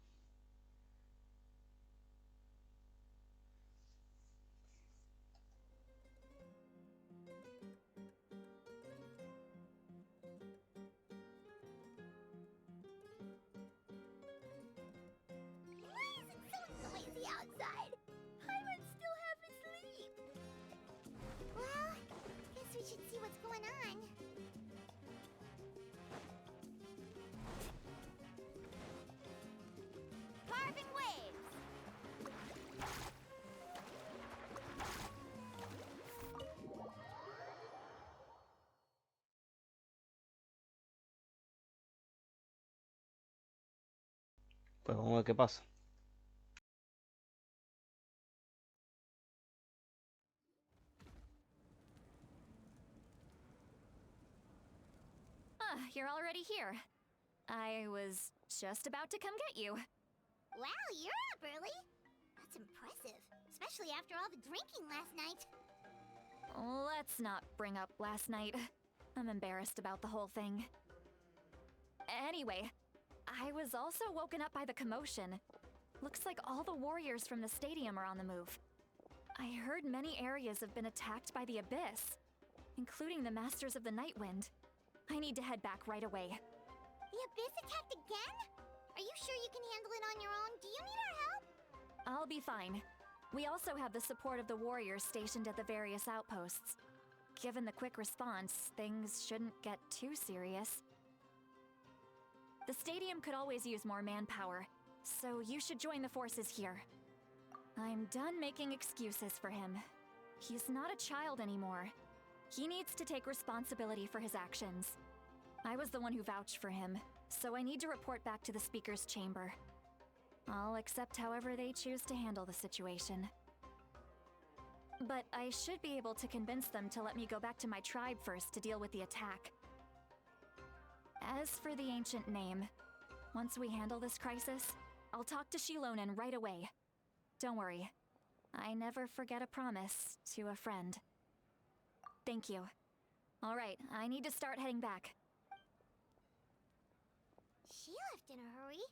Why is it so noisy outside? I would still have to sleep. Well, guess we should see what's going on. Carving waves. Pues vamos a ver qué pasa. Ah, you're already here. I was just about to come get you. Wow, you're up early. That's impressive, especially after all the drinking last night. Let's not bring up last night. I'm embarrassed about the whole thing. Anyway, I was also woken up by the commotion. Looks like all the warriors from the stadium are on the move. I heard many areas have been attacked by the Abyss, including the Masters of the Nightwind. I need to head back right away. The Abyss attacked again? Are you sure you can handle it on your own? Do you need our help? I'll be fine. We also have the support of the warriors stationed at the various outposts. Given the quick response, things shouldn't get too serious. The stadium could always use more manpower, so you should join the forces here. I'm done making excuses for him. He's not a child anymore. He needs to take responsibility for his actions. I was the one who vouched for him, so I need to report back to the Speaker's chamber. I'll accept however they choose to handle the situation. But I should be able to convince them to let me go back to my tribe first to deal with the attack. As for the ancient name, once we handle this crisis, I'll talk to Shilonen right away. Don't worry, I never forget a promise to a friend. Thank you. Alright, I need to start heading back. She left in a hurry.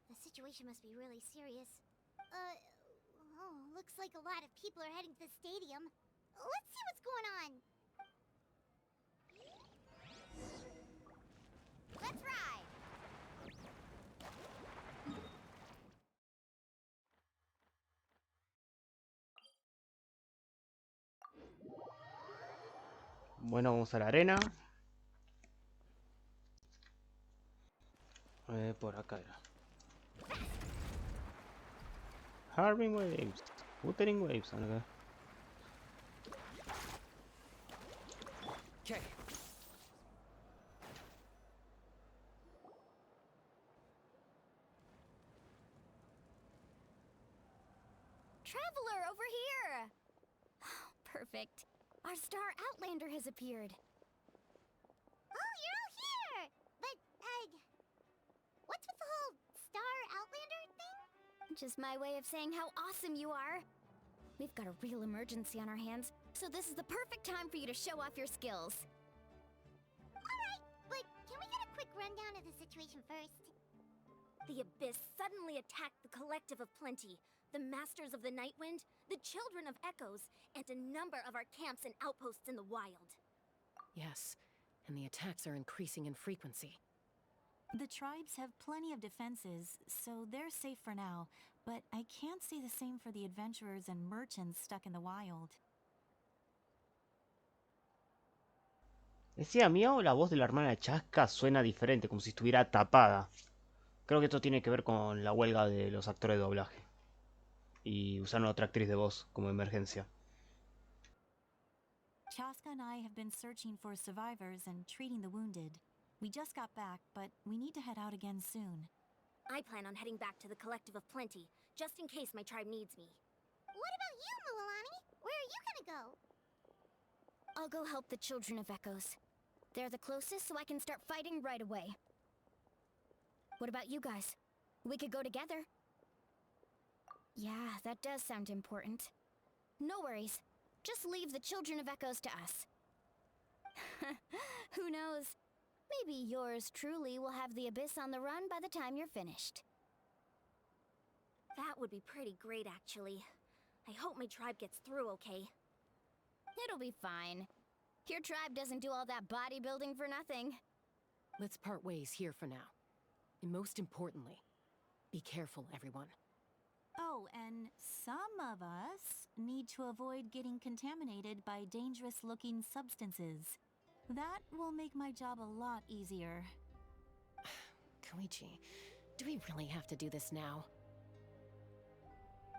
The situation must be really serious. Looks like a lot of people are heading to the stadium. Let's see what's going on. Let's ride! Bueno, vamos a la arena. Por acá era. Harving Waves. Wuthering Waves. Acá. Okay. Traveler, over here! Perfect. Our star Outlander has appeared. Oh, you're all here! But, what's with the whole Star Outlander thing? Just my way of saying how awesome you are. We've got a real emergency on our hands, so this is the perfect time for you to show off your skills. Alright, but can we get a quick rundown of the situation first? The Abyss suddenly attacked the Collective of Plenty, the Masters of the Nightwind, the Children of Echoes, and a number of our camps and outposts in the wild. Yes, and the attacks are increasing in frequency. The tribes have plenty of defenses, so they're safe for now, but I can't say the same for the adventurers and merchants stuck in the wild. Decía Miao, la voz de la hermana Chasca suena diferente, como si estuviera tapada. Creo que esto tiene que ver con la huelga de los actores de doblaje. Y usaron otra actriz de voz como emergencia. Chaska and I have been searching for survivors and treating the wounded. We just got back, but we need to head out again soon. I plan on heading back to the Collective of Plenty, just in case my tribe needs me. What about you, Mualani? Where are you gonna go? I'll go help the Children of Echoes. They're the closest, so I can start fighting right away. What about you guys? We could go together. Yeah, that does sound important. No worries. Just leave the Children of Echoes to us. Who knows? Maybe yours truly will have the Abyss on the run by the time you're finished. That would be pretty great, actually. I hope my tribe gets through okay. It'll be fine. Your tribe doesn't do all that bodybuilding for nothing. Let's part ways here for now. And most importantly, be careful, everyone. Oh, and some of us need to avoid getting contaminated by dangerous-looking substances. That will make my job a lot easier. Koichi, do we really have to do this now?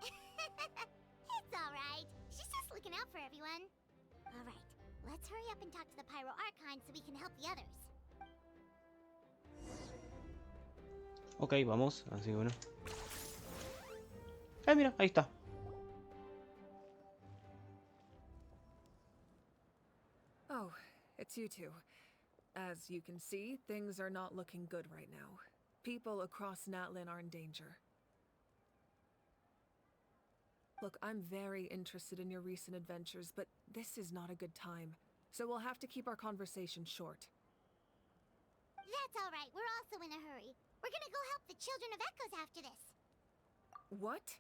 It's alright. She's just looking out for everyone. Alright, let's hurry up and talk to the Pyro Archon so we can help the others. Ok, vamos. Así que bueno. Mira, ahí está. Oh, it's you two. As you can see, things are not looking good right now. People across Natlan are in danger. Look, I'm very interested in your recent adventures, but this is not a good time. So we'll have to keep our conversation short. That's alright, we're also in a hurry. We're gonna go help the Children of Echoes after this. What?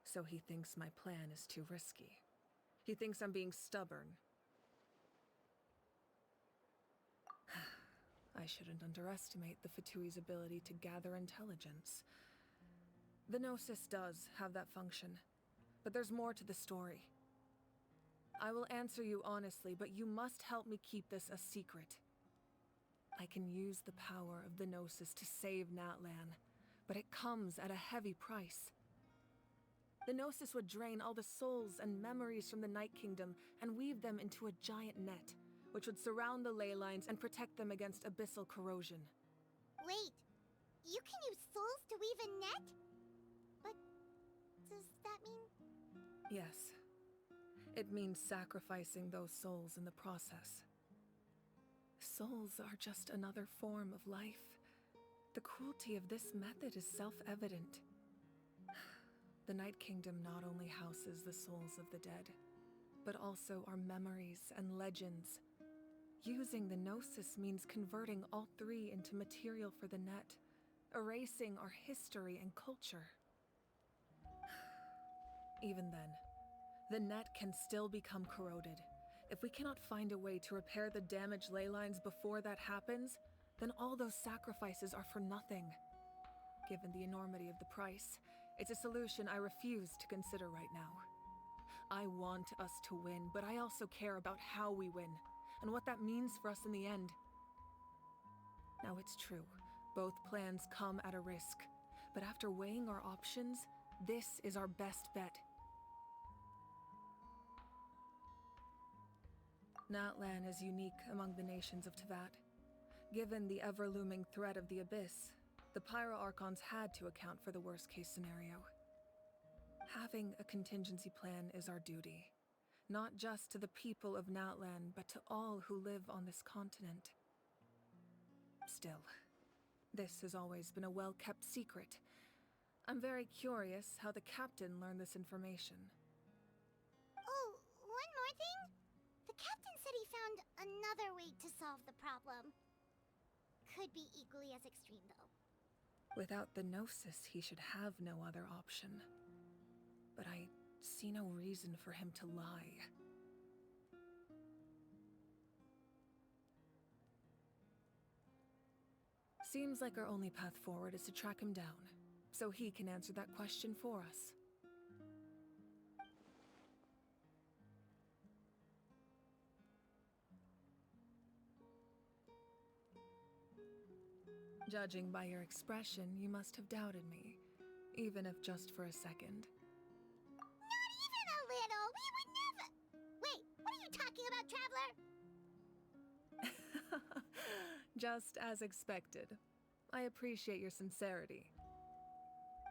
So he thinks my plan is too risky. He thinks I'm being stubborn. I shouldn't underestimate the Fatui's ability to gather intelligence. The Gnosis does have that function, but there's more to the story. I will answer you honestly, but you must help me keep this a secret. I can use the power of the Gnosis to save Natlan, but it comes at a heavy price. The Gnosis would drain all the souls and memories from the Night Kingdom and weave them into a giant net, which would surround the ley lines and protect them against abyssal corrosion. Wait, you can use souls to weave a net? But does that mean... Yes. It means sacrificing those souls in the process. Souls are just another form of life. The cruelty of this method is self-evident. The Night Kingdom not only houses the souls of the dead, but also our memories and legends. Using the Gnosis means converting all three into material for the net, erasing our history and culture. Even then, the net can still become corroded. If we cannot find a way to repair the damaged ley lines before that happens, then all those sacrifices are for nothing. Given the enormity of the price, it's a solution I refuse to consider right now. I want us to win, but I also care about how we win, and what that means for us in the end. Now it's true, both plans come at a risk, but after weighing our options, this is our best bet. Natlan is unique among the nations of Teyvat. Given the ever-looming threat of the Abyss, the Pyro Archons had to account for the worst-case scenario. Having a contingency plan is our duty, not just to the people of Natlan, but to all who live on this continent. Still, this has always been a well-kept secret. I'm very curious how the captain learned this information. Oh, one more thing? The captain said he found another way to solve the problem. Could be equally as extreme, though. Without the Gnosis, he should have no other option. But I see no reason for him to lie. Seems like our only path forward is to track him down, so he can answer that question for us. Judging by your expression, you must have doubted me, even if just for a second. Not even a little! We would never... Wait, what are you talking about, Traveler? Just as expected. I appreciate your sincerity.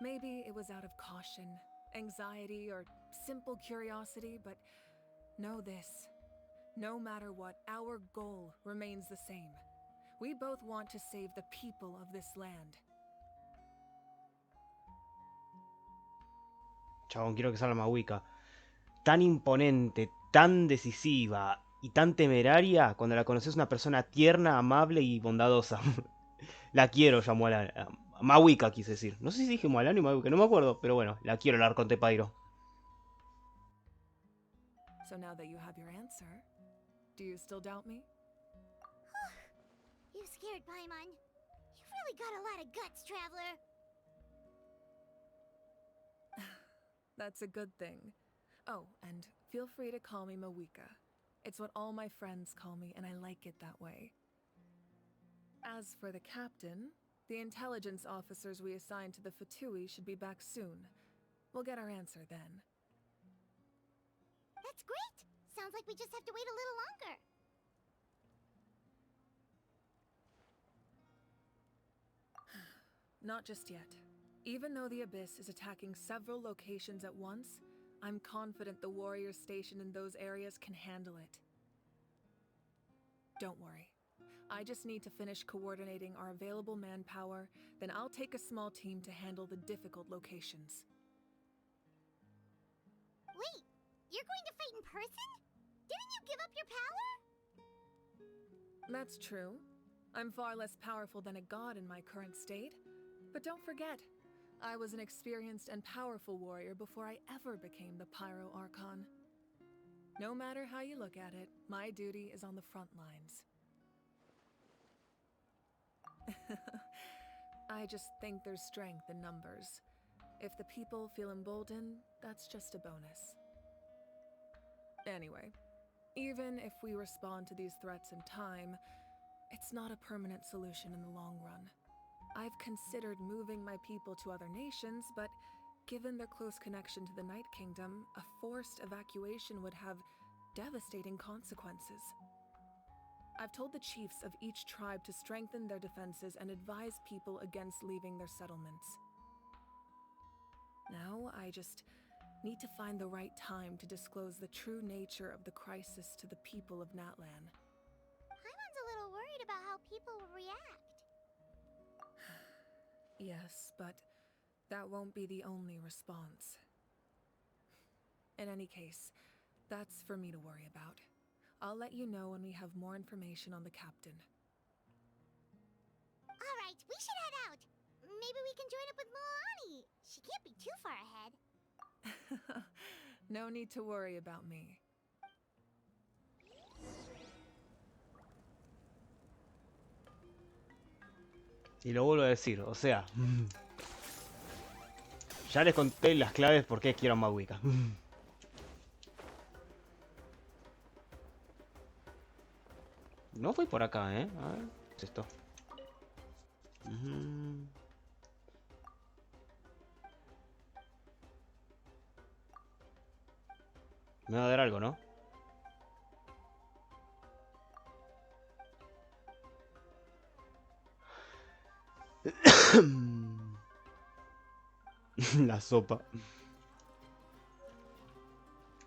Maybe it was out of caution, anxiety, or simple curiosity, but know this. No matter what, our goal remains the same. We both want to save the people of this land. Chabón, quiero que salga Mahuika. Tan imponente, tan decisiva y tan temeraria, cuando la conoces una persona tierna, amable y bondadosa. La quiero, ya Mahuika quise decir. No sé si dije Mualani o Mahuika, no me acuerdo, pero bueno, la quiero, el Arconte Pyro. So now that you have your answer, do you still doubt me? You scared Paimon. You've really got a lot of guts, Traveler. That's a good thing. Oh, and feel free to call me Mawika. It's what all my friends call me, and I like it that way. As for the captain, the intelligence officers we assigned to the Fatui should be back soon. We'll get our answer then. That's great! Sounds like we just have to wait a little longer. Not just yet. Even though the Abyss is attacking several locations at once, I'm confident the warriors stationed in those areas can handle it. Don't worry. I just need to finish coordinating our available manpower, then I'll take a small team to handle the difficult locations. Wait, you're going to fight in person? Didn't you give up your power? That's true. I'm far less powerful than a god in my current state. But don't forget, I was an experienced and powerful warrior before I ever became the Pyro Archon. No matter how you look at it, my duty is on the front lines. I just think there's strength in numbers. If the people feel emboldened, that's just a bonus. Anyway, even if we respond to these threats in time, it's not a permanent solution in the long run. I've considered moving my people to other nations, but given their close connection to the Night Kingdom, a forced evacuation would have devastating consequences. I've told the chiefs of each tribe to strengthen their defenses and advise people against leaving their settlements. Now, I just need to find the right time to disclose the true nature of the crisis to the people of Natlan. Paimon's a little worried about how people will react. Yes, but that won't be the only response. In any case, that's for me to worry about. I'll let you know when we have more information on the captain. Alright, we should head out. Maybe we can join up with Moani. She can't be too far ahead. No need to worry about me. Y lo vuelvo a decir, o sea... Ya les conté las claves por qué quiero a Mahuika. No fui por acá, ¿eh? A ver, ¿qué es esto? Me va a dar algo, ¿no? La sopa.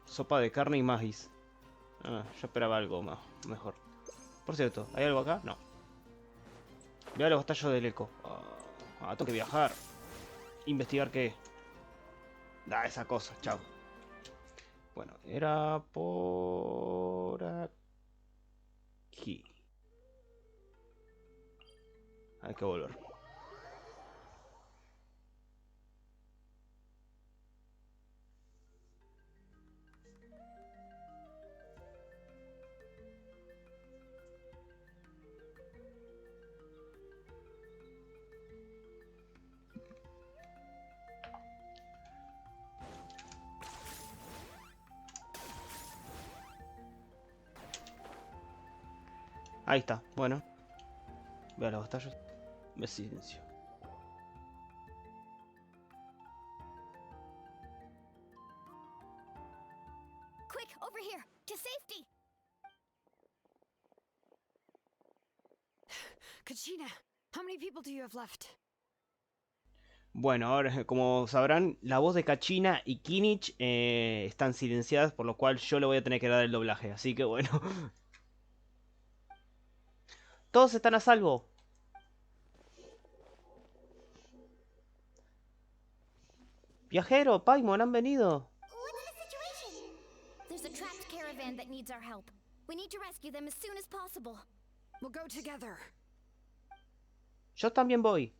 Sopa de carne y maíz. Ah, yo esperaba algo más, mejor. Por cierto, ¿hay algo acá? No. Vea los batallos del eco. Tengo que viajar. ¿Investigar qué? Da, esa cosa, chao. Bueno, era por aquí. Hay que volver. Ahí está, bueno. Vea los batallos. Ve silencio. Quick, over here, to safety! Kachina, how many people do you have left? Bueno, ahora como sabrán, la voz de Kachina y Kinich están silenciadas, por lo cual yo le voy a tener que dar el doblaje. Así que bueno. Todos están a salvo. Viajero, Paimon, ¿han venido? What's the situation? There's a trapped caravan that needs our help. We need to rescue them as soon as possible. We'll go together. Yo también voy.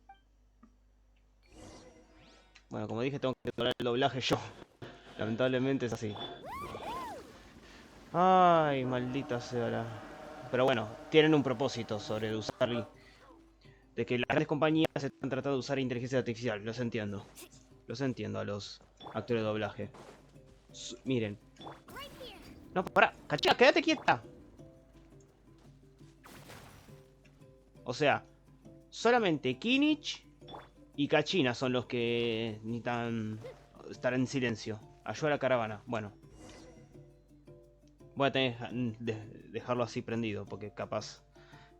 Bueno, como dije, tengo que doblar el doblaje yo. Lamentablemente es así. Ay, maldita sea. Pero bueno, tienen un propósito sobre usar... De que las grandes compañías están tratando de usar inteligencia artificial. Los entiendo. Los entiendo a los actores de doblaje. Miren. No, pará. Cachina, quédate quieta. O sea, solamente Kinich y Kachina son los que necesitan estar en silencio. Ayuda a la caravana. Bueno. Voy a tener que dejarlo así prendido porque capaz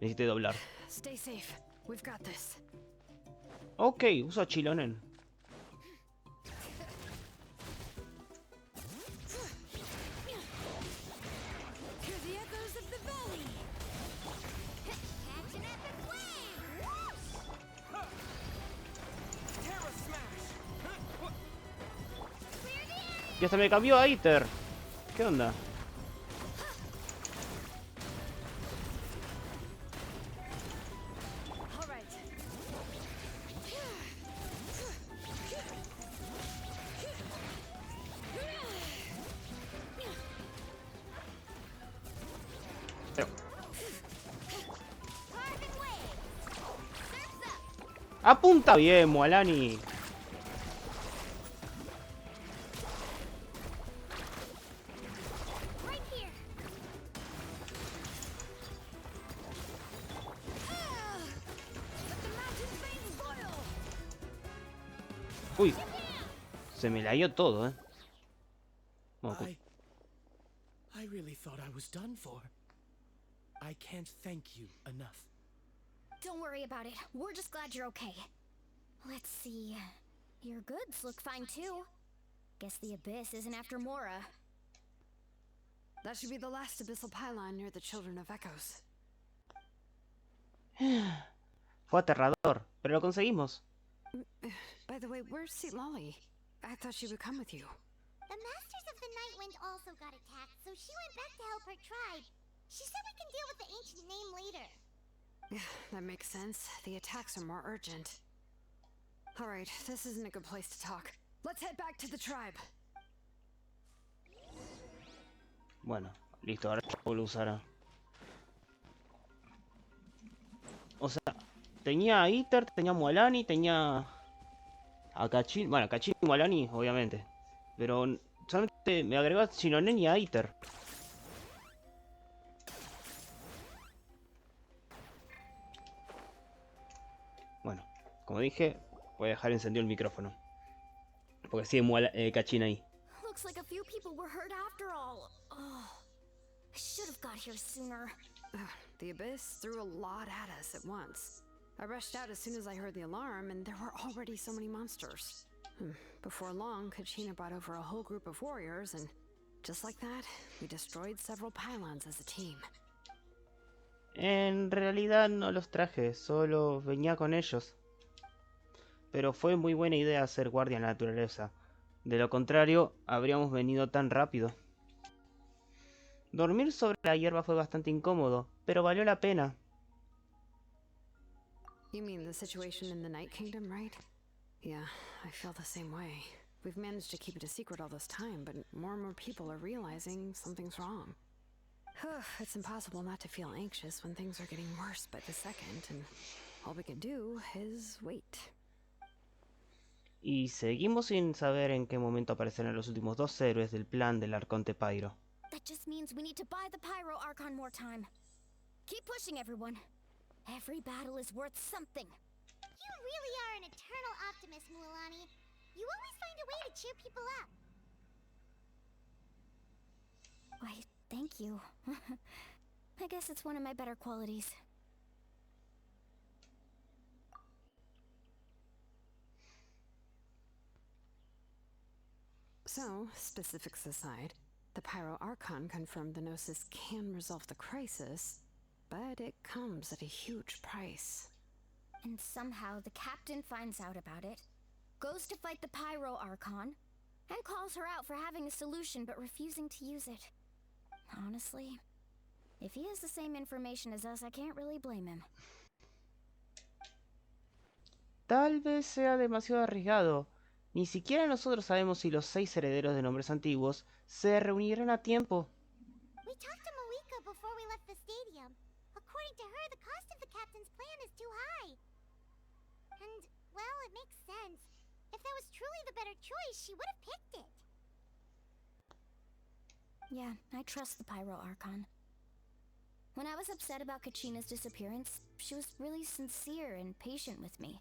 necesite doblar. Stay safe. We've got this. Ok, uso a Chilonen. Y hasta me cambió a Iter. ¿Qué onda? Apunta bien, Mualani. Uy, se me la dio todo, I really thought I was done for. I can't thank you enough. Don't worry about it. We're just glad you're okay. Let's see. Your goods look fine too. Guess the Abyss isn't after Mora. That should be the last abyssal pylon near the Children of Echoes. Fue aterrador, pero lo conseguimos. By the way, where's Seat Lolly? I thought she would come with you. The Masters of the Night Wind also got attacked, so she went back to help her tribe. She said we can deal with the ancient name later. That makes sense. The attacks are more urgent. Alright, this isn't a good place to talk. Let's head back to the tribe. Bueno, listo, ahora puedo usar. O sea, tenía a Iter, tenía a Mualani, tenía a Kachin. Bueno, Kachin y Mualani, obviamente. Pero solamente me agregó a Shinonen y a Iter. Bueno, como dije, voy a dejar encendido el micrófono. Porque sigue Kachin ahí. Looks like a few people were hurt after all. Oh, I should have got here sooner. The Abyss threw a lot at us at once. I rushed out as soon as I heard the alarm, and there were already so many monsters. Before long, Kachina brought over a whole group of warriors, and just like that, we destroyed several pylons as a team. En realidad no los traje, solo venía con ellos. Pero fue muy buena idea ser guardia en la naturaleza. De lo contrario, habríamos venido tan rápido. Dormir sobre la hierba fue bastante incómodo, pero valió la pena. You mean the situation in the Night Kingdom, right? Yeah, I feel the same way. We've managed to keep it a secret all this time, but more and more people are realizing something's wrong. It's impossible not to feel anxious when things are getting worse by the second, and all we can do is wait. Y seguimos sin saber en qué momento aparecerán los últimos dos héroes del plan del Arconte Pyro. That just means we need to buy the Pyro Archon more time. Keep pushing, everyone. Every battle is worth something. You really are an eternal optimist, Mualani. You always find a way to cheer people up. Why, thank you. I guess it's one of my better qualities. So, specifics aside, the Pyro Archon confirmed the Gnosis can resolve the crisis, but it comes at a huge price. And somehow the captain finds out about it, goes to fight the Pyro Archon, and calls her out for having a solution but refusing to use it. Honestly, if he has the same information as us, I can't really blame him. Tal vez sea demasiado arriesgado. Ni siquiera nosotros sabemos si los 6 herederos de nombres antiguos se reunirán a tiempo. We talked to Moika before we left the stadium. According to her, the cost of the captain's plan is too high. And, well, it makes sense. If that was truly the better choice, she would have picked it. Yeah, I trust the Pyro Archon. When I was upset about Kachina's disappearance, she was really sincere and patient with me.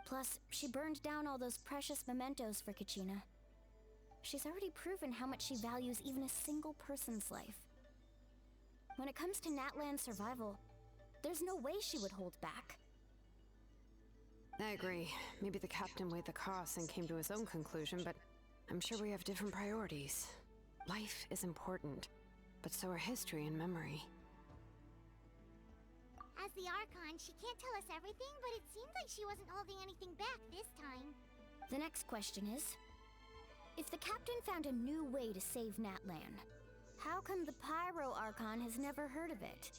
Plus, she burned down all those precious mementos for Kachina. She's already proven how much she values even a single person's life. When it comes to Natlan's survival, there's no way she would hold back. I agree. Maybe the captain weighed the costs and came to his own conclusion, but I'm sure we have different priorities. Life is important, but so are history and memory. As the Archon, she can't tell us everything, but it seems like she wasn't holding anything back this time. The next question is, if the captain found a new way to save Natlan, how come the Pyro Archon has never heard of it?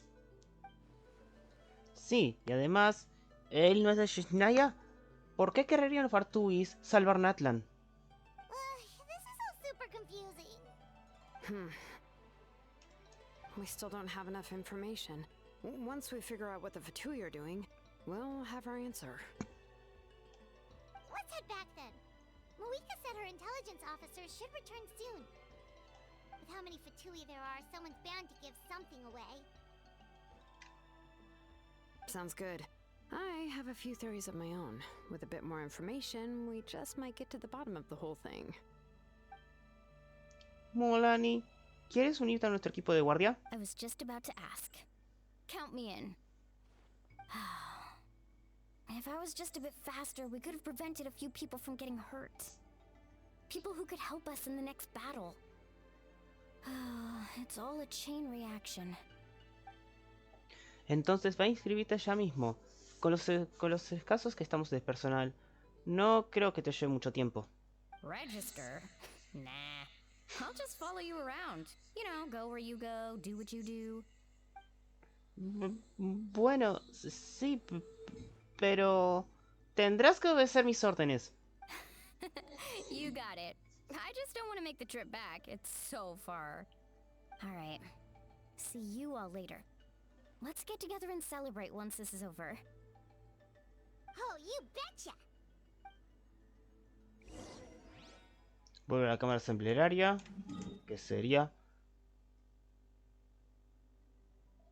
Sí, y además, ¿él no es de Shishnaya? ¿Por qué querrían los Fartuis salvar Natlan? This is all super confusing. We still don't have enough information. Once we figure out what the Fatui are doing, we'll have our answer. Let's head back then. Moika said her intelligence officers should return soon. With how many Fatui there are, someone's bound to give something away. Sounds good. I have a few theories of my own. With a bit more information, we just might get to the bottom of the whole thing. Mualani, ¿quieres unirte a nuestro equipo de guardia? I was just about to ask. Count me in. If I was just a bit faster, we could have prevented a few people from getting hurt. People who could help us in the next battle. It's all a chain reaction. Entonces va a inscribirte ya mismo. Con los escasos que estamos de personal, no creo que te lleve mucho tiempo. Register? Nah. I'll just follow you around. You know, go where you go, do what you do. Bueno, sí, pero tendrás que obedecer mis órdenes. You got it. I just don't want to make the trip back. It's so far. Alright. See you all later. Let's get together and celebrate once this is over. Oh, you betcha! Vuelve a la cámara asamblearia, que sería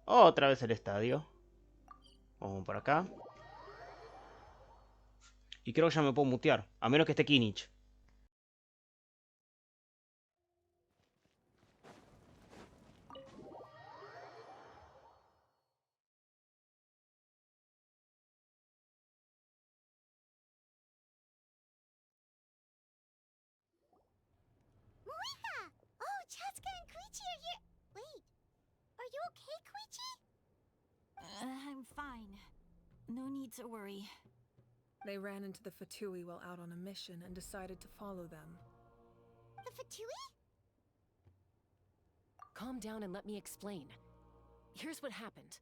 otra vez el estadio. Vamos por acá. Y creo que ya me puedo mutear, a menos que esté Kinich. Muiha! Oh, Chatsuka and Koichi are here! Wait, are you okay, Koichi? I'm fine. No need to worry. They ran into the Fatui while out on a mission and decided to follow them. The Fatui? Calm down and let me explain. Here's what happened.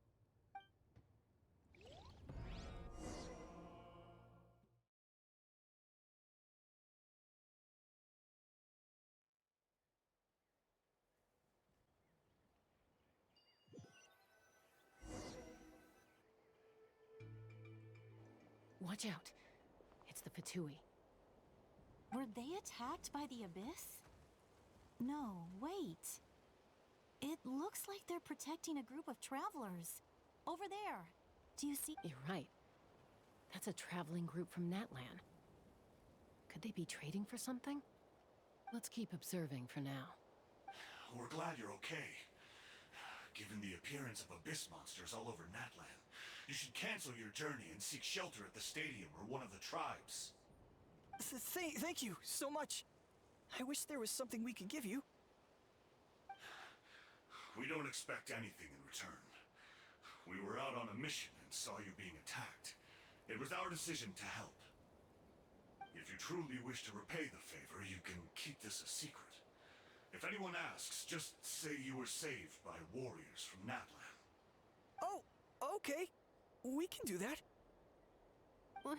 Watch out. It's the Fatui. Were they attacked by the Abyss? No, wait. It looks like they're protecting a group of travelers. Over there. Do you see? You're right. That's a traveling group from Natlan. Could they be trading for something? Let's keep observing for now. We're glad you're okay. Given the appearance of abyss monsters all over Natlan, you should cancel your journey and seek shelter at the stadium or one of the tribes. Thank you so much. I wish there was something we could give you. We don't expect anything in return. We were out on a mission and saw you being attacked. It was our decision to help. If you truly wish to repay the favor, you can keep this a secret. If anyone asks, just say you were saved by warriors from Natlan. Oh, okay. We can do that. But...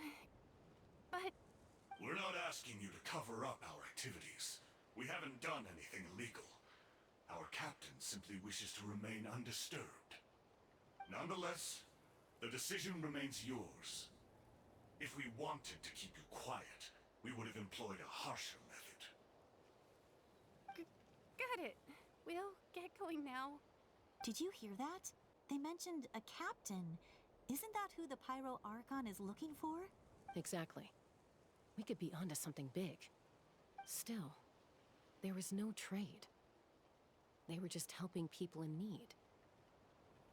We're not asking you to cover up our activities. We haven't done anything illegal. Our captain simply wishes to remain undisturbed. Nonetheless, the decision remains yours. If we wanted to keep you quiet, we would have employed a harsher method. Got it. We'll get going now. Did you hear that? They mentioned a captain. Isn't that who the Pyro Archon is looking for? Exactly. We could be onto something big. Still, there was no trade. They were just helping people in need.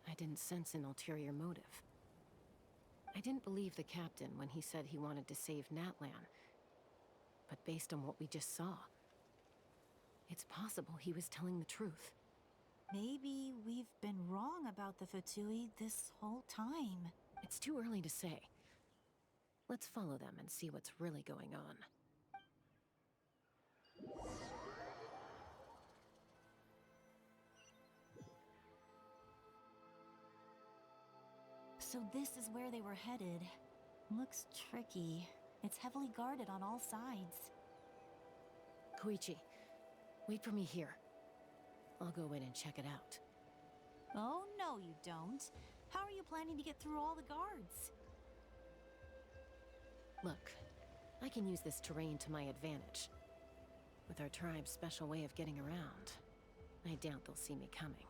I didn't sense an ulterior motive. I didn't believe the captain when he said he wanted to save Natlan. But based on what we just saw, it's possible he was telling the truth. Maybe we've been wrong about the Fatui this whole time. It's too early to say. Let's follow them and see what's really going on. So this is where they were headed. Looks tricky. It's heavily guarded on all sides. Koichi, wait for me here. I'll go in and check it out. Oh, no you don't. How are you planning to get through all the guards? Look, I can use this terrain to my advantage. With our tribe's special way of getting around, I doubt they'll see me coming.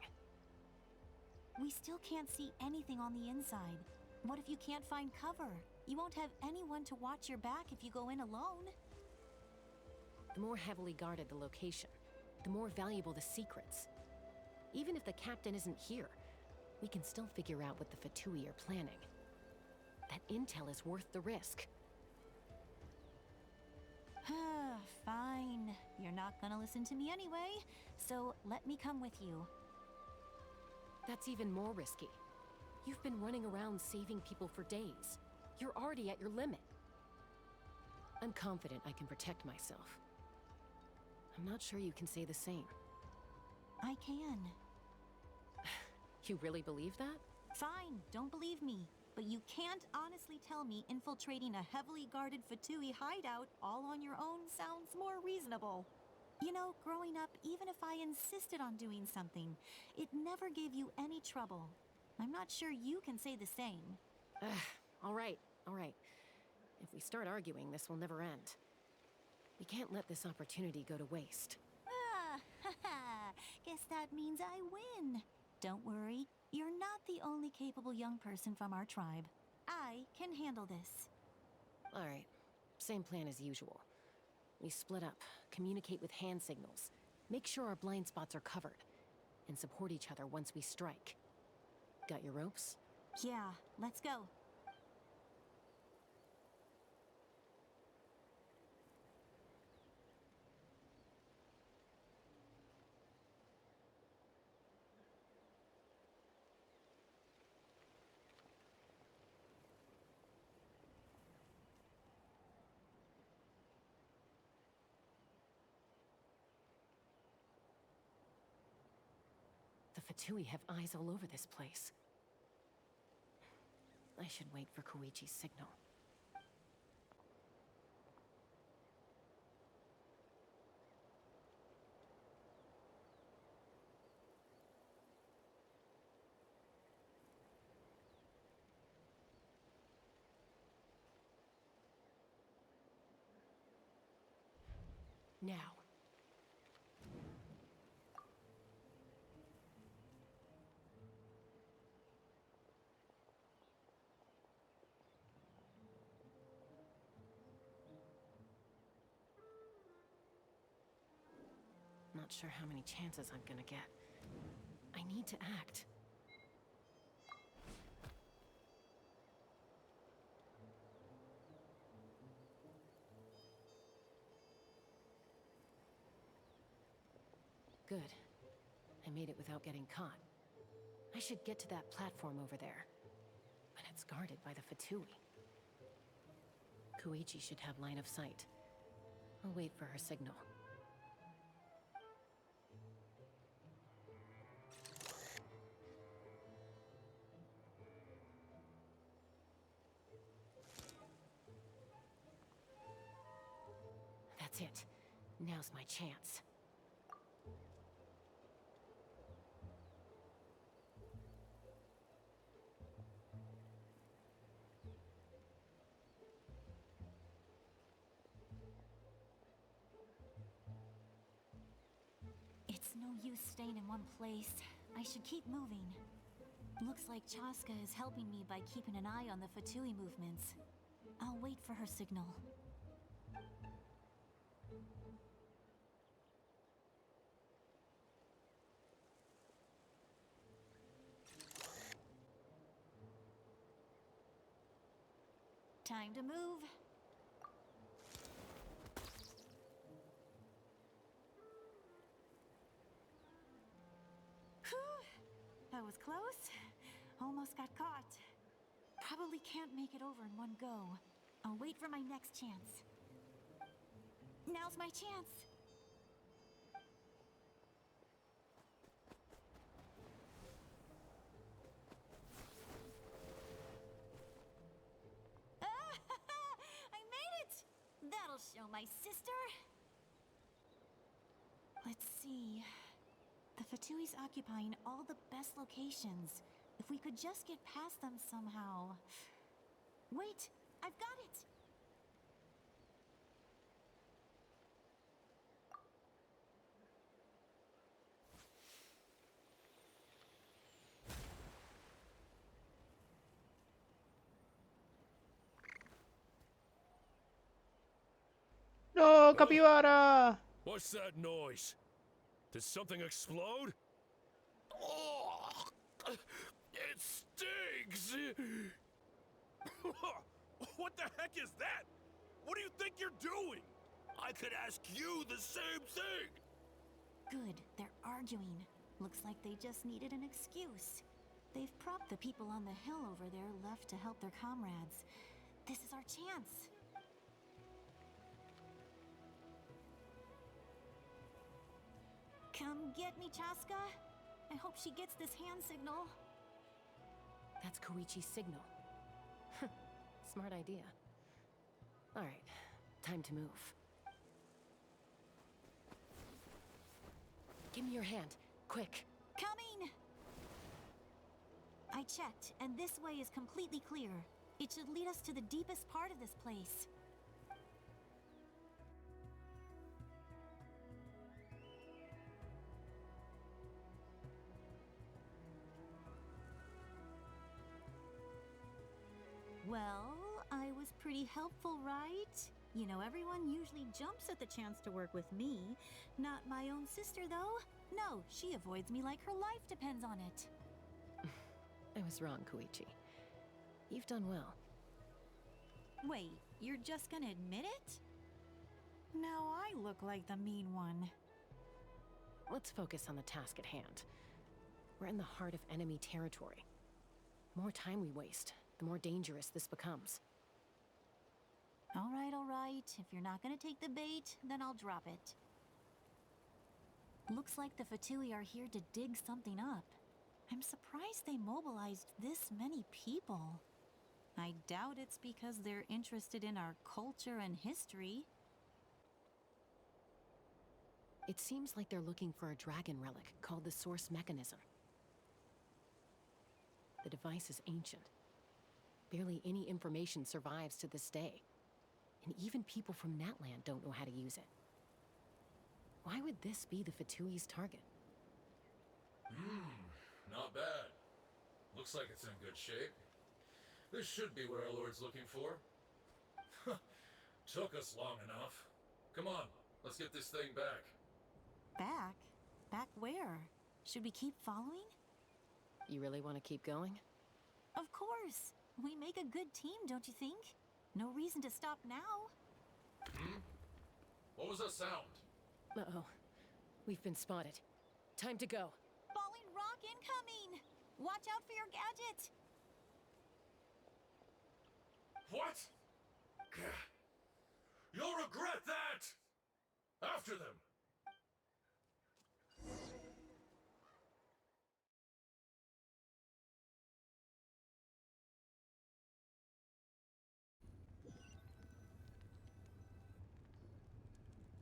We still can't see anything on the inside. What if you can't find cover? You won't have anyone to watch your back if you go in alone. The more heavily guarded the location, the more valuable the secrets. Even if the captain isn't here, we can still figure out what the Fatui are planning. That intel is worth the risk. Fine. You're not gonna listen to me anyway, so let me come with you. That's even more risky. You've been running around saving people for days. You're already at your limit. I'm confident I can protect myself. I'm not sure you can say the same. I can. You really believe that? Fine, don't believe me. But you can't honestly tell me infiltrating a heavily guarded Fatui hideout all on your own sounds more reasonable. You know, growing up, even if I insisted on doing something, it never gave you any trouble. I'm not sure you can say the same. All right. If we start arguing, this will never end. We can't let this opportunity go to waste. Guess that means I win. Don't worry, you're not the only capable young person from our tribe. I can handle this. All right, same plan as usual. We split up, communicate with hand signals, make sure our blind spots are covered, and support each other once we strike. Got your ropes? Yeah, let's go. The Fatui have eyes all over this place. I should wait for Koichi's signal. Now. Not sure how many chances I'm gonna get. I need to act. Good. I made it without getting caught. I should get to that platform over there. But it's guarded by the Fatui. Koichi should have line of sight. I'll wait for her signal. That's it. Now's my chance. It's no use staying in one place. I should keep moving. Looks like Chaska is helping me by keeping an eye on the Fatui movements. I'll wait for her signal. Time to move. Whew! That was close. Almost got caught. Probably can't make it over in one go. I'll wait for my next chance. Now's my chance. I made it! That'll show my sister. Let's see. The Fatui's occupying all the best locations. If we could just get past them somehow. Wait, I've got it! ¡No, capibara! What's that noise? Did something explode? eggs! What the heck is that? What do you think you're doing? I could ask you the same thing! Good, they're arguing. Looks like they just needed an excuse. They've propped the people on the hill over there left to help their comrades. This is our chance. Come get me, Chaska. I hope she gets this hand signal. That's Koichi's signal. Smart idea. All right, time to move. Give me your hand, quick. Coming! I checked, and this way is completely clear. It should lead us to the deepest part of this place. Well, I was pretty helpful, right? You know, everyone usually jumps at the chance to work with me. Not my own sister, though. No, she avoids me like her life depends on it. I was wrong, Koichi. You've done well. Wait, you're just gonna admit it? Now I look like the mean one. Let's focus on the task at hand. We're in the heart of enemy territory. The more time we waste, the more dangerous this becomes. All right. If you're not gonna take the bait, then I'll drop it. Looks like the Fatui are here to dig something up. I'm surprised they mobilized this many people. I doubt it's because they're interested in our culture and history. It seems like they're looking for a dragon relic called the Source Mechanism. The device is ancient. Barely any information survives to this day. And even people from Natlan don't know how to use it. Why would this be the Fatui's target? Not bad. Looks like it's in good shape. This should be what our Lord's looking for. Took us long enough. Come on, let's get this thing back. Back? Back where? Should we keep following? You really want to keep going? Of course! We make a good team, don't you think? No reason to stop now. What was that sound? Uh-oh. We've been spotted. Time to go. Falling rock incoming! Watch out for your gadget! What? You'll regret that! After them!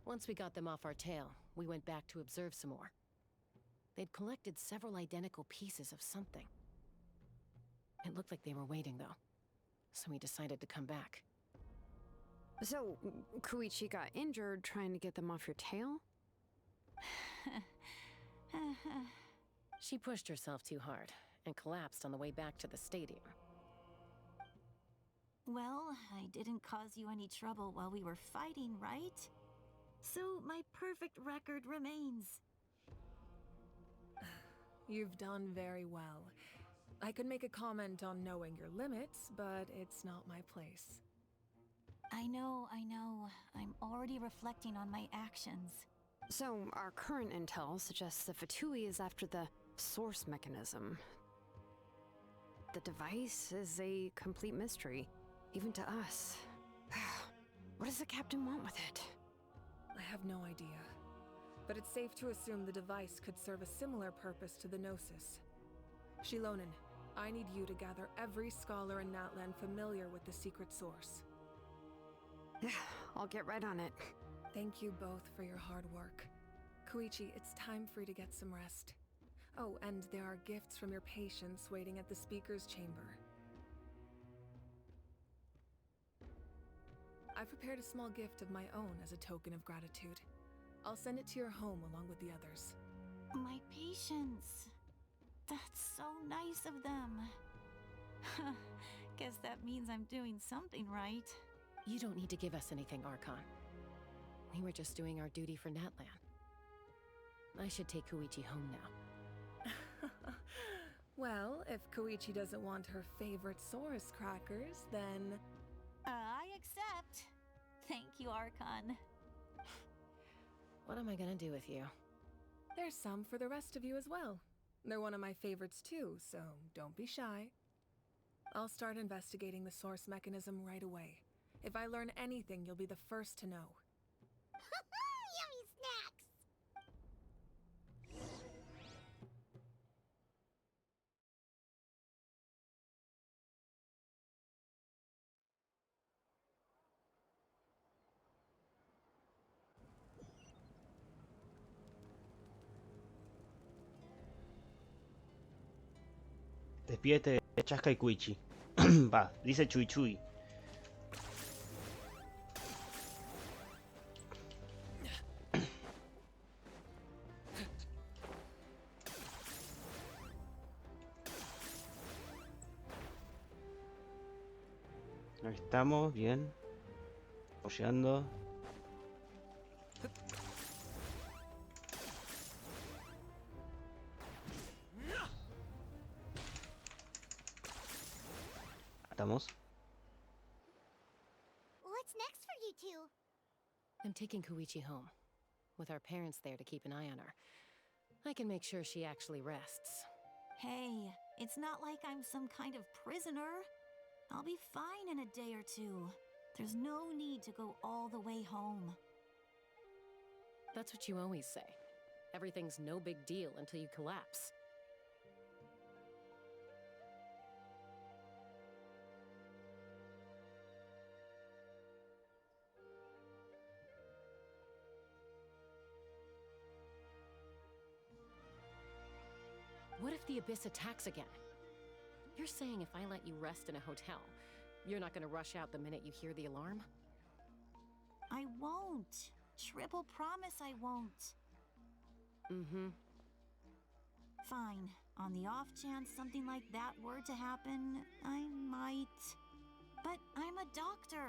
Once we got them off our tail, we went back to observe some more. They'd collected several identical pieces of something. It looked like they were waiting, though. So we decided to come back. So, Koichi got injured trying to get them off your tail? She pushed herself too hard and collapsed on the way back to the stadium. Well, I didn't cause you any trouble while we were fighting, right? So my perfect record remains. You've done very well. I could make a comment on knowing your limits, but it's not my place. I know. I'm already reflecting on my actions. So, our current intel suggests the Fatui is after the source mechanism. The device is a complete mystery, even to us. What does the captain want with it? I have no idea. But it's safe to assume the device could serve a similar purpose to the Gnosis. Shilonen, I need you to gather every scholar in Natlan familiar with the secret source. Yeah, I'll get right on it. Thank you both for your hard work. Koichi, it's time for you to get some rest. Oh, and there are gifts from your patients waiting at the speaker's chamber. I've prepared a small gift of my own as a token of gratitude. I'll send it to your home along with the others. My patience. That's so nice of them. Guess that means I'm doing something right. You don't need to give us anything, Archon. We were just doing our duty for Natlan. I should take Koichi home now. Well, if Koichi doesn't want her favorite Saurus crackers, then... I accept. Thank you, Archon. What am I gonna do with you? There's some for the rest of you as well. They're one of my favorites too, so don't be shy. I'll start investigating the source mechanism right away. If I learn anything, you'll be the first to know. Yummy snacks! Despídete de Chasca y Cuichi. Va, dice Chui Chui. Ahí estamos, bien. Apoyando. Estamos. What's next for you two? I'm taking Koichi home, with our parents there to keep an eye on her. I can make sure she actually rests. Hey, it's not like I'm some kind of prisoner. I'll be fine in a day or two. There's no need to go all the way home. That's what you always say. Everything's no big deal until you collapse. What if the Abyss attacks again? You're saying if I let you rest in a hotel, you're not gonna rush out the minute you hear the alarm? I won't. Triple promise I won't. Mm-hmm. Fine. On the off chance something like that were to happen, I might. But I'm a doctor.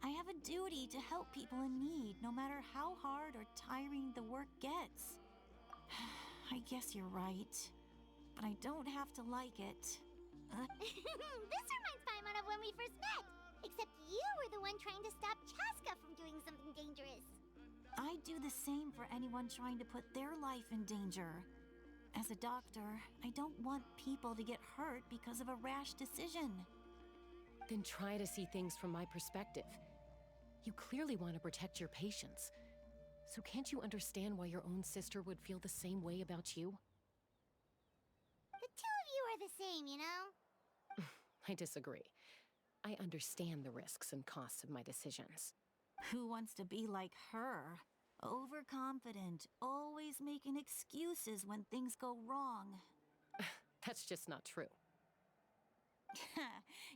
I have a duty to help people in need, no matter how hard or tiring the work gets. I guess you're right. But I don't have to like it. This reminds Paimon of when we first met. Except you were the one trying to stop Chaska from doing something dangerous. I'd do the same for anyone trying to put their life in danger. As a doctor, I don't want people to get hurt because of a rash decision. Then try to see things from my perspective. You clearly want to protect your patients. So can't you understand why your own sister would feel the same way about you? The two of you are the same, you know? I disagree. I understand the risks and costs of my decisions. Who wants to be like her? Overconfident, always making excuses when things go wrong. That's just not true.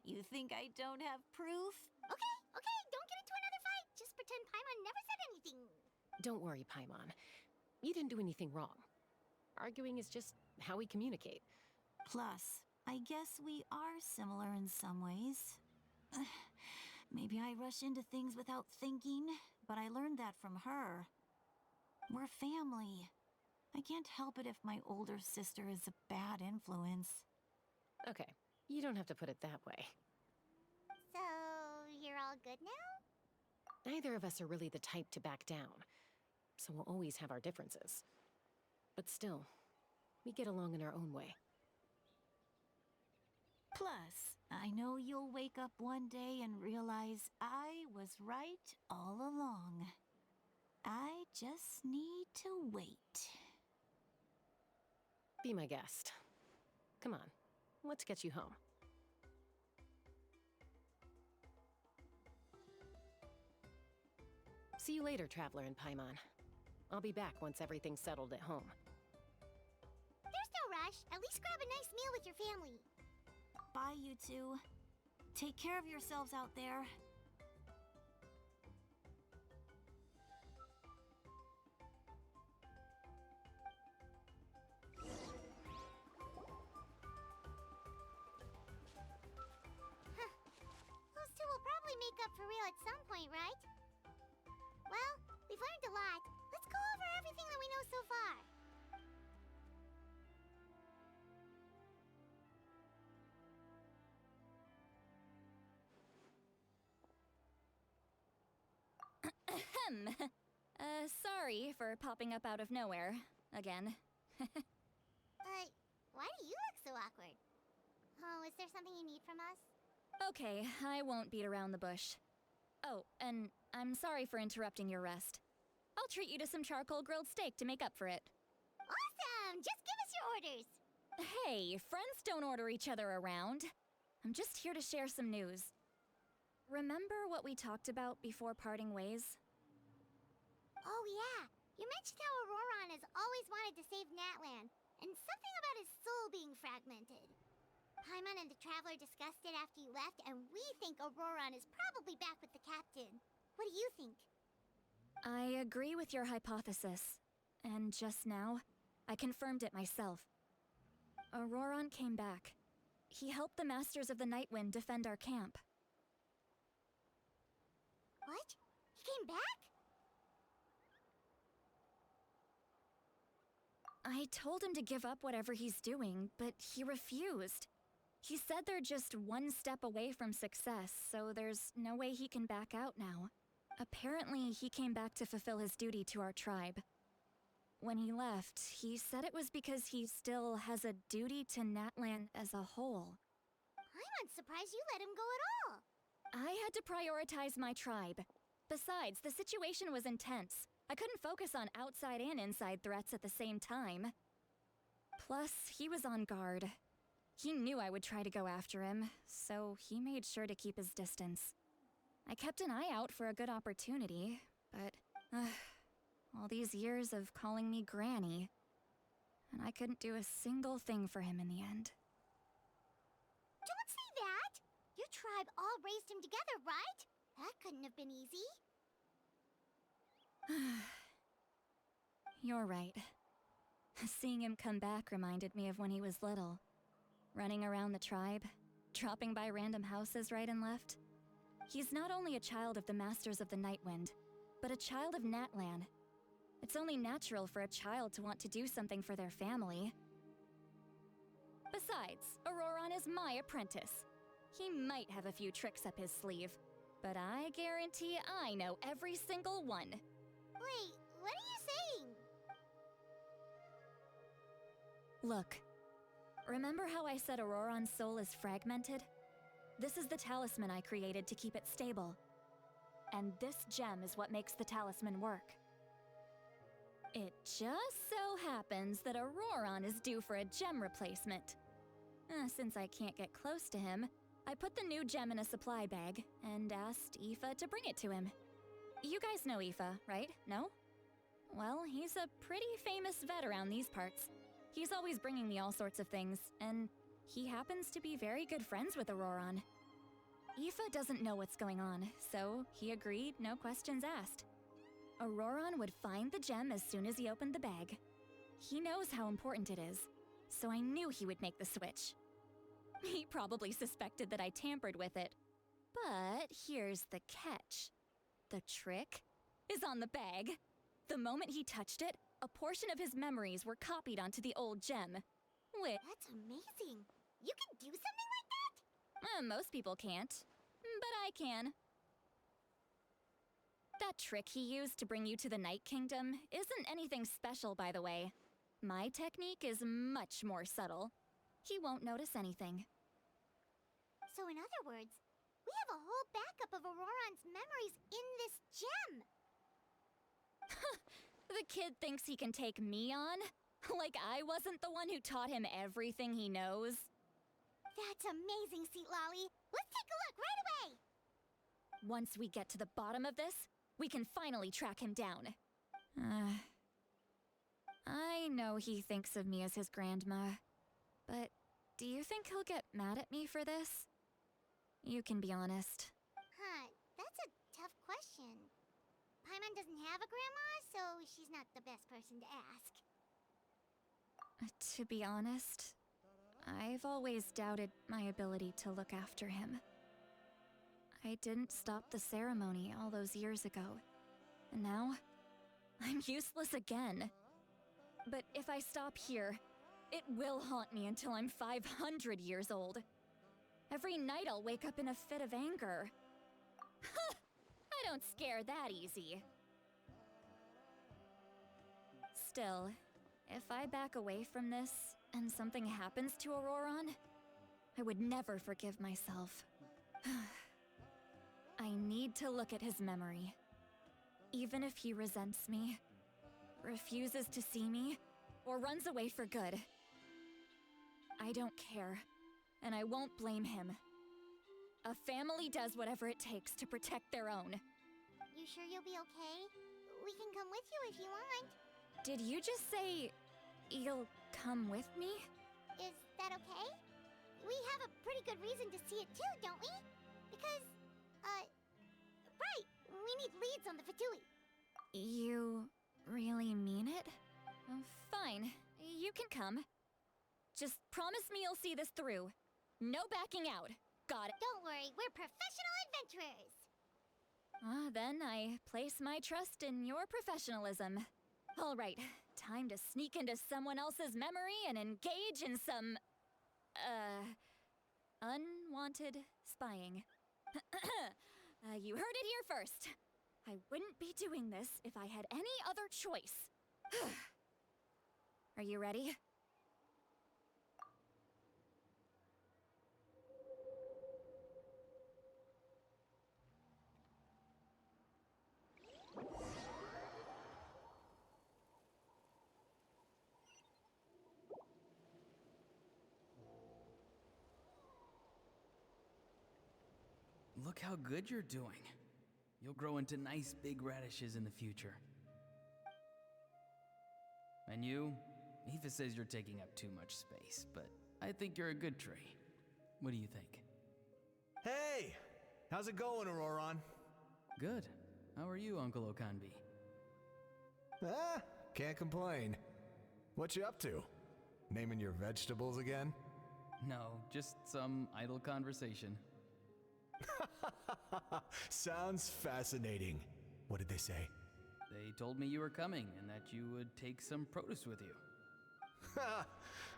You think I don't have proof? Okay, don't get into another fight. Just pretend Paimon never said anything. Don't worry, Paimon. You didn't do anything wrong. Arguing is just how we communicate. Plus, I guess we are similar in some ways. Maybe I rush into things without thinking, but I learned that from her. We're family. I can't help it if my older sister is a bad influence. Okay, you don't have to put it that way. So, you're all good now? Neither of us are really the type to back down, so we'll always have our differences. But still, we get along in our own way. Plus, I know you'll wake up one day and realize I was right all along. I just need to wait. Be my guest. Come on, let's get you home. See you later, Traveler and Paimon. I'll be back once everything's settled at home. There's no rush. At least grab a nice meal with your family. Bye, you two. Take care of yourselves out there. Those two will probably make up for real at some point, right? Well, we've learned a lot. Let's go over everything that we know so far. Ahem. Sorry for popping up out of nowhere. Again. Why do you look so awkward? Oh, is there something you need from us? Okay, I won't beat around the bush. Oh, and I'm sorry for interrupting your rest. I'll treat you to some charcoal grilled steak to make up for it. Awesome! Just give us your orders! Hey, friends don't order each other around. I'm just here to share some news. Remember what we talked about before parting ways? Oh yeah, you mentioned how Auroron has always wanted to save Natlan, and something about his soul being fragmented. Paimon and the Traveler discussed it after you left, and we think Auroron is probably back with the captain. What do you think? I agree with your hypothesis. And just now, I confirmed it myself. Auroron came back. He helped the Masters of the Nightwind defend our camp. What? He came back? I told him to give up whatever he's doing, but he refused. He said they're just one step away from success, so there's no way he can back out now. Apparently, he came back to fulfill his duty to our tribe. When he left, he said it was because he still has a duty to Natlan as a whole. I'm surprised you let him go at all. I had to prioritize my tribe. Besides, the situation was intense. I couldn't focus on outside and inside threats at the same time. Plus, he was on guard. He knew I would try to go after him, so he made sure to keep his distance. I kept an eye out for a good opportunity, but all these years of calling me Granny, and I couldn't do a single thing for him in the end. Don't say that! Your tribe all raised him together, right? That couldn't have been easy. You're right. Seeing him come back reminded me of when he was little. Running around the tribe, dropping by random houses right and left. He's not only a child of the Masters of the Nightwind, but a child of Natlan. It's only natural for a child to want to do something for their family. Besides, Auroron is my apprentice. He might have a few tricks up his sleeve, but I guarantee I know every single one. Wait, what are you saying? Look, remember how I said Auroron's soul is fragmented? This is the talisman I created to keep it stable. And this gem is what makes the talisman work. It just so happens that Auroron is due for a gem replacement. Since I can't get close to him, I put the new gem in a supply bag and asked Aoife to bring it to him. You guys know Aoife, right? No? Well, he's a pretty famous vet around these parts. He's always bringing me all sorts of things, and he happens to be very good friends with Auroron. Aoife doesn't know what's going on, so he agreed, no questions asked. Auroron would find the gem as soon as he opened the bag. He knows how important it is, so I knew he would make the switch. He probably suspected that I tampered with it. But here's the catch. The trick is on the bag. The moment he touched it, a portion of his memories were copied onto the old gem. That's amazing. You can do something like that? Most people can't, but I can. That trick he used to bring you to the Night Kingdom isn't anything special, by the way. My technique is much more subtle. He won't notice anything. So in other words, we have a whole backup of Auroron's memories in this gem. The kid thinks he can take me on? Like I wasn't the one who taught him everything he knows? That's amazing, Seat Lolly. Let's take a look right away. Once we get to the bottom of this, we can finally track him down. I know he thinks of me as his grandma, but do you think he'll get mad at me for this? You can be honest. That's a tough question. Paimon doesn't have a grandma, so she's not the best person to ask. To be honest, I've always doubted my ability to look after him. I didn't stop the ceremony all those years ago, and now I'm useless again. But if I stop here, it will haunt me until I'm 500 years old. Every night I'll wake up in a fit of anger. I don't scare that easy. Still, if I back away from this and something happens to Auroron, I would never forgive myself. I need to look at his memory. Even if he resents me, refuses to see me, or runs away for good. I don't care, and I won't blame him. A family does whatever it takes to protect their own. You sure you'll be okay? We can come with you if you want. Did you just say you'll come with me? Is that okay? We have a pretty good reason to see it too, don't we? Because, right, we need leads on the Fatui. You really mean it? Fine, you can come. Just promise me you'll see this through. No backing out. Got it. Don't worry, we're professional adventurers. Then I place my trust in your professionalism. All right, time to sneak into someone else's memory and engage in some, unwanted spying. You heard it here first. I wouldn't be doing this if I had any other choice. Are you ready? Look how good you're doing. You'll grow into nice big radishes in the future. And you? Aoife says you're taking up too much space, but I think you're a good tree. What do you think? Hey! How's it going, Auroron? Good. How are you, Uncle Okanbi? Can't complain. What you up to? Naming your vegetables again? No, just some idle conversation. Sounds fascinating. What did they say? They told me you were coming and that you would take some produce with you. Ha!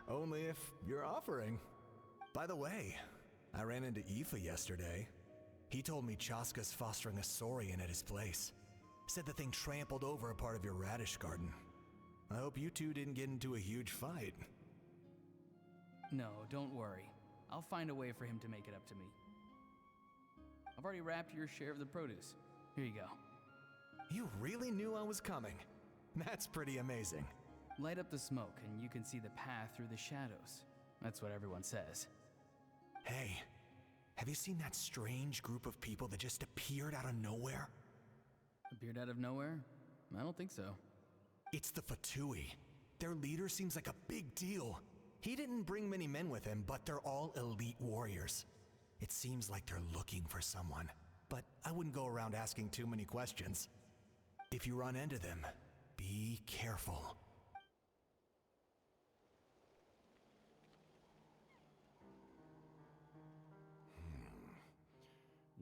Only if you're offering. By the way, I ran into Aoife yesterday. He told me Chaska's fostering a saurian at his place. Said the thing trampled over a part of your radish garden. I hope you two didn't get into a huge fight. No, don't worry. I'll find a way for him to make it up to me. I've already wrapped your share of the produce. Here you go. You really knew I was coming. That's pretty amazing. Light up the smoke and you can see the path through the shadows. That's what everyone says. Hey, have you seen that strange group of people that just appeared out of nowhere? Appeared out of nowhere? I don't think so. It's the Fatui. Their leader seems like a big deal. He didn't bring many men with him, but they're all elite warriors. It seems like they're looking for someone, but I wouldn't go around asking too many questions. If you run into them, be careful.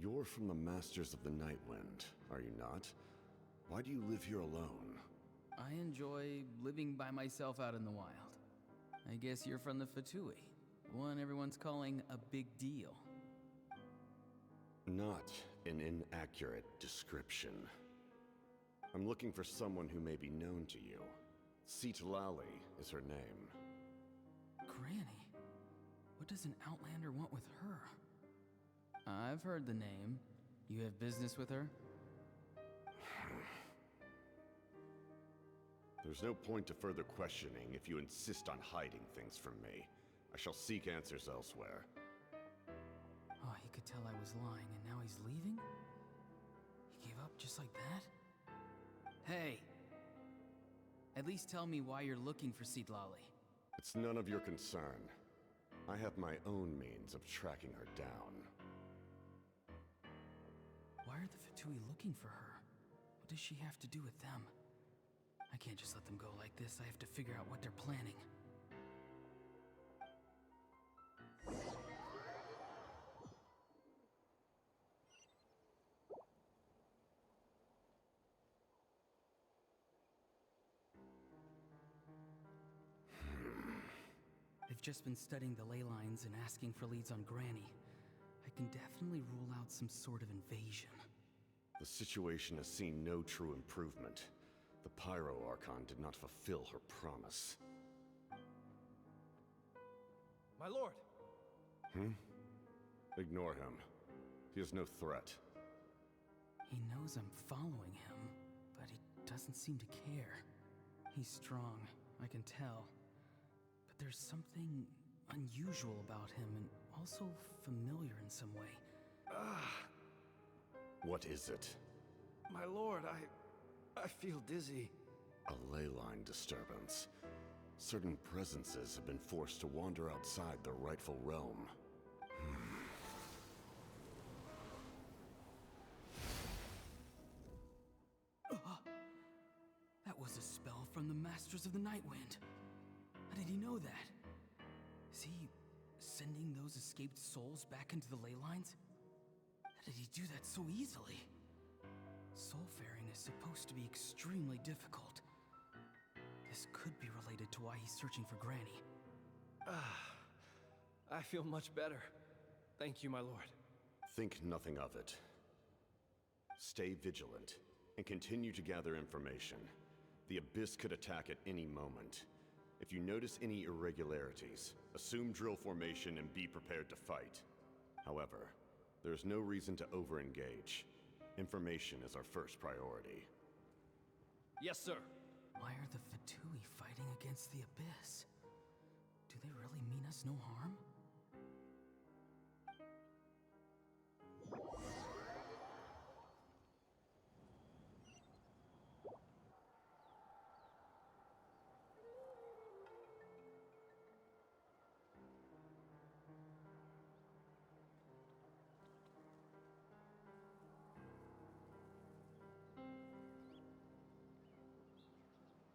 You're from the Masters of the Nightwind, are you not? Why do you live here alone? I enjoy living by myself out in the wild. I guess you're from the Fatui, one everyone's calling a big deal. Not an inaccurate description. I'm looking for someone who may be known to you. Citlali is her name. Granny? What does an Outlander want with her? I've heard the name. You have business with her? There's no point to further questioning if you insist on hiding things from me. I shall seek answers elsewhere. Oh, he could tell I was lying and now he's leaving? He gave up just like that? Hey! At least tell me why you're looking for Citlali. It's none of your concern. I have my own means of tracking her down. Why are the Fatui looking for her? What does she have to do with them? I can't just let them go like this. I have to figure out what they're planning. I've just been studying the ley lines and asking for leads on Granny. I can definitely rule out some sort of invasion. The situation has seen no true improvement. The Pyro Archon did not fulfill her promise. My lord! Ignore him. He is no threat. He knows I'm following him, but he doesn't seem to care. He's strong, I can tell. But there's something unusual about him and also familiar in some way. What is it? My lord, I feel dizzy. A ley line disturbance. Certain presences have been forced to wander outside their rightful realm. That was a spell from the Masters of the Nightwind. How did he know that? Is he sending those escaped souls back into the ley lines? How did he do that so easily? Soulfaring is supposed to be extremely difficult. This could be related to why he's searching for Granny. I feel much better. Thank you, my lord. Think nothing of it. Stay vigilant, and continue to gather information. The Abyss could attack at any moment. If you notice any irregularities, assume drill formation and be prepared to fight. However, there is no reason to over-engage. Information is our first priority. Yes, sir. Why are the Fatui fighting against the Abyss? Do they really mean us no harm?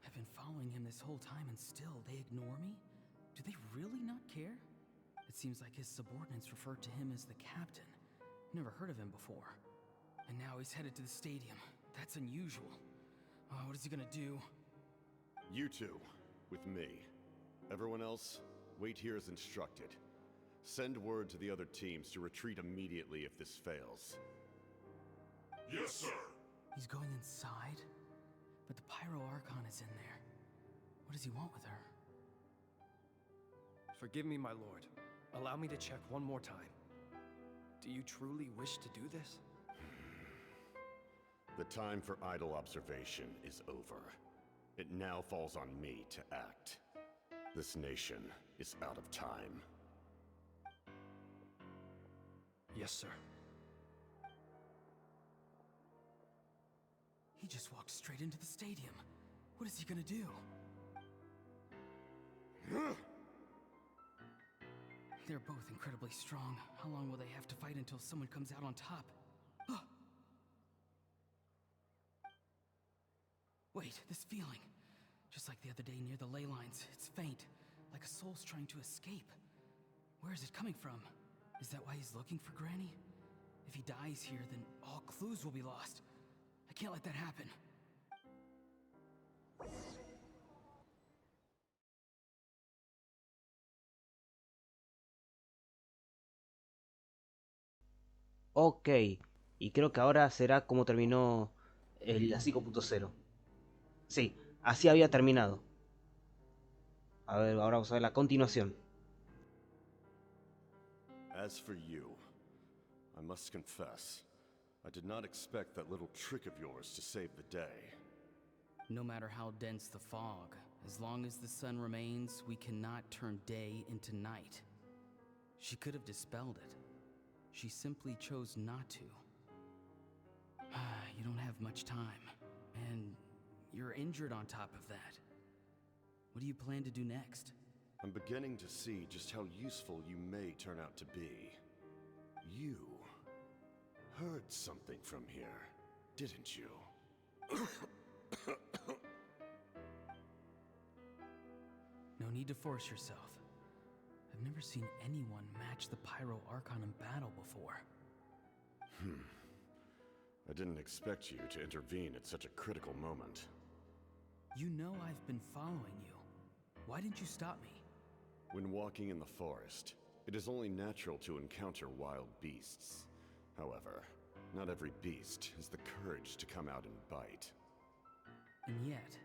I've been following him this whole time and still they ignore me? Do they really not care? It seems like his subordinates referred to him as the captain. Never heard of him before. And now he's headed to the stadium. That's unusual. What is he gonna do? You two, with me. Everyone else, wait here as instructed. Send word to the other teams to retreat immediately if this fails. Yes, sir. He's going inside? But the Pyro Archon is in there. What does he want with her? Forgive me, my lord. Allow me to check one more time. Do you truly wish to do this? The time for idle observation is over. It now falls on me to act. This nation is out of time. Yes, sir. He just walked straight into the stadium. What is he gonna do? They're both incredibly strong. How long will they have to fight until someone comes out on top? Wait, this feeling. Just like the other day near the ley lines, it's faint, like a soul's trying to escape. Where is it coming from? Is that why he's looking for Granny? If he dies here, then all clues will be lost. I can't let that happen. Ok, y creo que ahora será como terminó la 5.0. Sí, así había terminado. A ver, ahora vamos a ver la continuación. As for you, I must confess, I did not expect that little trick of yours to save the day. No matter how dense the fog, as long as the sun remains, we cannot turn day into night. She could have dispelled it. She simply chose not to. You don't have much time, and you're injured on top of that. What do you plan to do next? I'm beginning to see just how useful you may turn out to be. You heard something from here, didn't you? No need to force yourself. I've never seen anyone match the Pyro Archon in battle before. I didn't expect you to intervene at such a critical moment. You know I've been following you. Why didn't you stop me? When walking in the forest, it is only natural to encounter wild beasts. However, not every beast has the courage to come out and bite. And yet,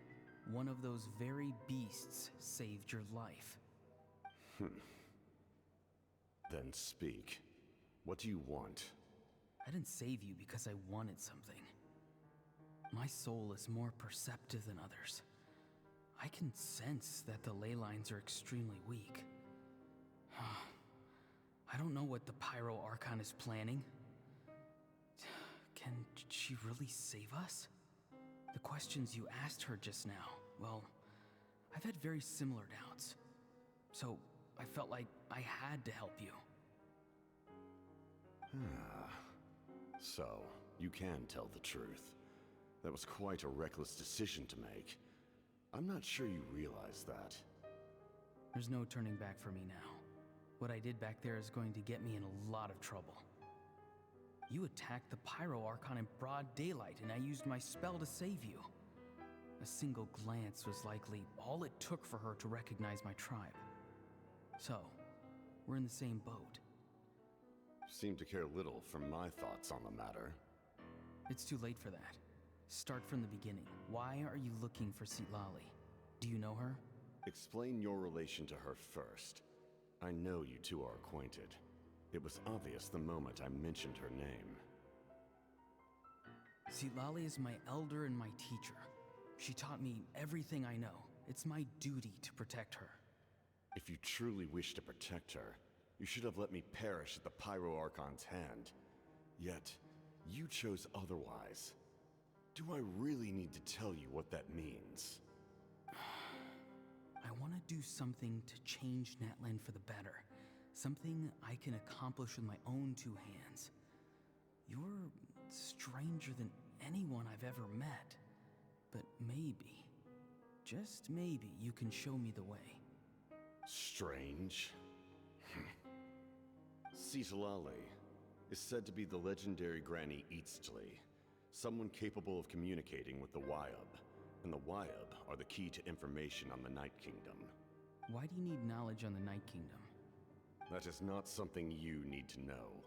one of those very beasts saved your life. Then speak. What do you want? I didn't save you because I wanted something. My soul is more perceptive than others. I can sense that the ley lines are extremely weak. I don't know what the Pyro Archon is planning. Can she really save us? The questions you asked her just now, well, I've had very similar doubts. So I felt like I had to help you. So, you can tell the truth. That was quite a reckless decision to make. I'm not sure you realize that. There's no turning back for me now. What I did back there is going to get me in a lot of trouble. You attacked the Pyro Archon in broad daylight, and I used my spell to save you. A single glance was likely all it took for her to recognize my tribe. So, we're in the same boat. Seem to care little for my thoughts on the matter. It's too late for that. Start from the beginning. Why are you looking for Citlali? Do you know her? Explain your relation to her first. I know you two are acquainted. It was obvious the moment I mentioned her name. Citlali is my elder and my teacher. She taught me everything I know. It's my duty to protect her. If you truly wish to protect her, you should have let me perish at the Pyro Archon's hand. Yet, you chose otherwise. Do I really need to tell you what that means? I want to do something to change Natlan for the better. Something I can accomplish with my own two hands. You're stranger than anyone I've ever met. But maybe, just maybe, you can show me the way. Strange? Citlali is said to be the legendary Granny Eastly, someone capable of communicating with the Wyab, and the Wyab are the key to information on the Night Kingdom. Why do you need knowledge on the Night Kingdom? That is not something you need to know.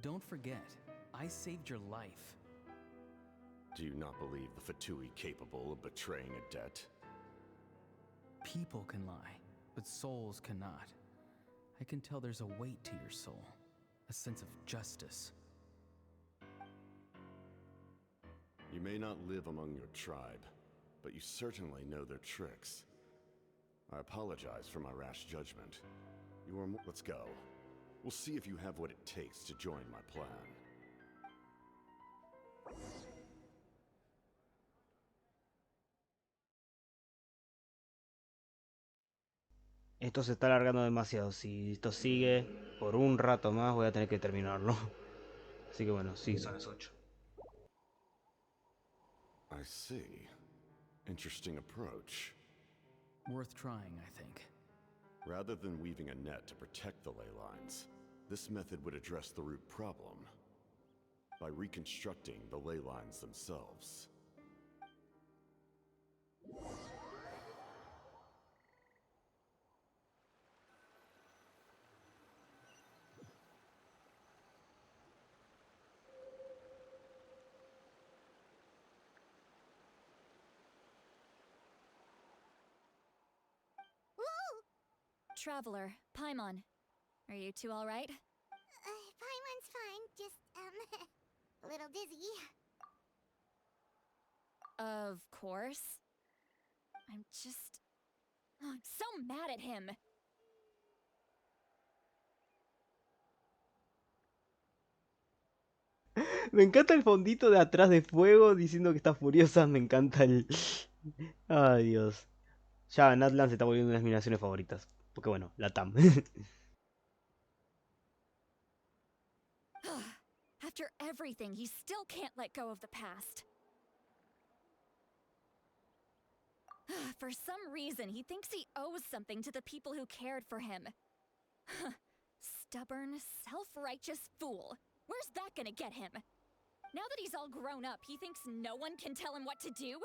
Don't forget, I saved your life. Do you not believe the Fatui capable of betraying a debt? People can lie, but souls cannot. I can tell there's a weight to your soul, a sense of justice. You may not live among your tribe, but you certainly know their tricks. I apologize for my rash judgment. Let's go. We'll see if you have what it takes to join my plan. Esto se está alargando demasiado. Si esto sigue por un rato más, voy a tener que terminarlo. Así que bueno, sí, son las 8. I see. Interesting approach. Worth trying, I think. Rather than weaving a net to protect the ley lines, this method would address the root problem by reconstructing the ley lines themselves. Traveler, Paimon. Are you two alright? Paimon's fine, just, a little dizzy. Of course. I'm so mad at him! Me encanta el fondito de atrás de fuego diciendo que está furiosa. Me encanta el... Ay, Dios. Ya Natlan se está volviendo una de mis naciones favoritas. Porque bueno, la TAM. After everything, he still can't let go of the past. For some reason, he thinks he owes something to the people who cared for him. Stubborn, self-righteous fool. Where's that gonna get him? Now that he's all grown up, he thinks no one can tell him what to do?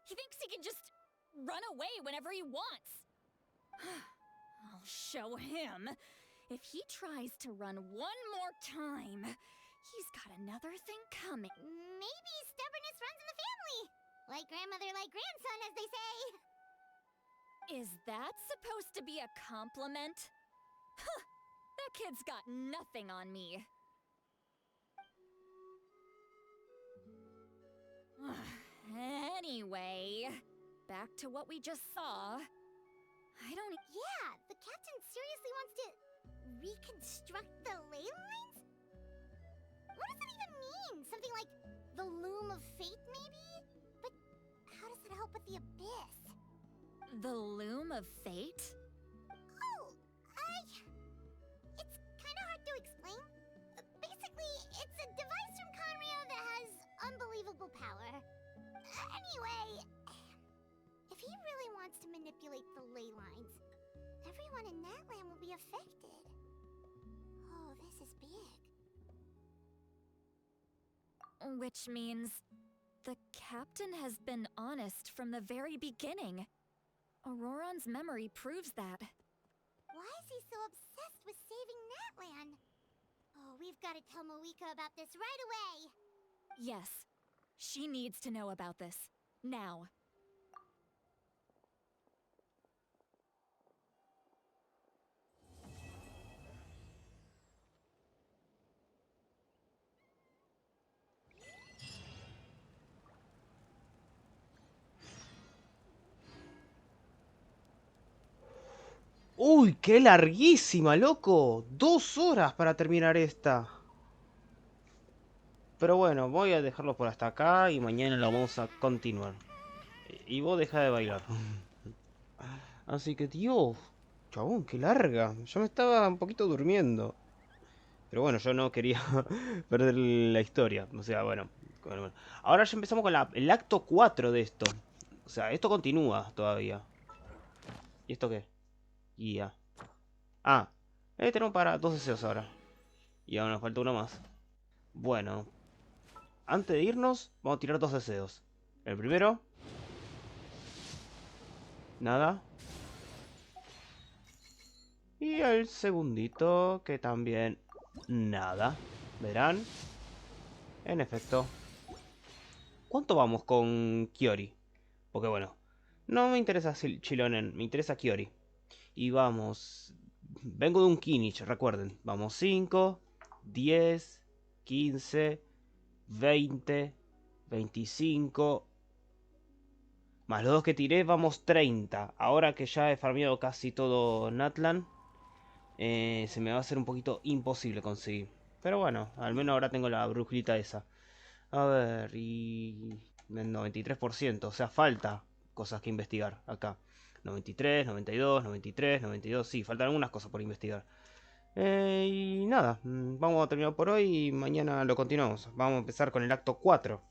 He thinks he can just run away whenever he wants. I'll show him. If he tries to run one more time, he's got another thing coming. Maybe stubbornness runs in the family. Like grandmother, like grandson, as they say. Is that supposed to be a compliment? Huh, that kid's got nothing on me. Anyway, back to what we just saw. I don't... Yeah, the captain seriously wants to reconstruct the ley lines? What does that even mean? Something like the loom of fate, maybe? But how does that help with the abyss? The loom of fate? Oh, it's kind of hard to explain. Basically, it's a device from Conrio that has unbelievable power. Anyway, if he really wants to manipulate the ley lines, everyone in Natlan will be affected. Oh, this is big. Which means the captain has been honest from the very beginning. Auroron's memory proves that. Why is he so obsessed with saving Natlan? Oh, we've got to tell Moeka about this right away. Yes, she needs to know about this. Now. ¡Uy, qué larguísima, loco! 2 horas para terminar esta. Pero bueno, voy a dejarlo por hasta acá y mañana lo vamos a continuar. Y vos deja de bailar. Así que, Dios, chabón, qué larga. Yo me estaba un poquito durmiendo. Pero bueno, yo no quería perder la historia. O sea, bueno. Ahora ya empezamos con el acto 4 de esto. O sea, esto continúa todavía. ¿Y esto qué? Guía. Ah, tenemos para 2 deseos ahora. Y ahora nos falta uno más. Bueno. Antes de irnos, vamos a tirar 2 deseos. El primero. Nada. Y el segundito, que también nada. Verán. En efecto. ¿Cuánto vamos con Kiori? Porque bueno, no me interesa Chilonen, me interesa Kiori. Y vamos... Vengo de un Kinich, recuerden. Vamos 5, 10, 15, 20, 25... Más los 2 que tiré, vamos 30. Ahora que ya he farmeado casi todo Natlan, se me va a hacer un poquito imposible conseguir. Pero bueno, al menos ahora tengo la brujita esa. A ver, y... 93%, o sea, falta cosas que investigar acá. 93, 92, 93, 92, sí, faltan algunas cosas por investigar. Y nada, vamos a terminar por hoy y mañana lo continuamos. Vamos a empezar con el acto 4.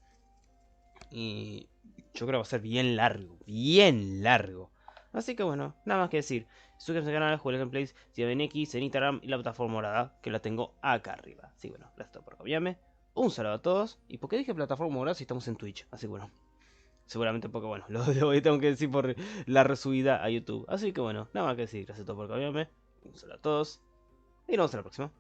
Y yo creo que va a ser bien largo, bien largo. Así que bueno, nada más que decir. Suscríbanse al canal, jueguen Gameplays, síganme en X, en Instagram y la plataforma morada, que la tengo acá arriba. Así que bueno, gracias por acompañarme. Un saludo a todos. ¿Y por qué dije plataforma morada si estamos en Twitch? Así que bueno, seguramente porque bueno, lo tengo que decir por la resubida a YouTube. Así que bueno, nada más que decir. Gracias a todos por acompañarme. Un saludo a todos. Y nos vemos en la próxima.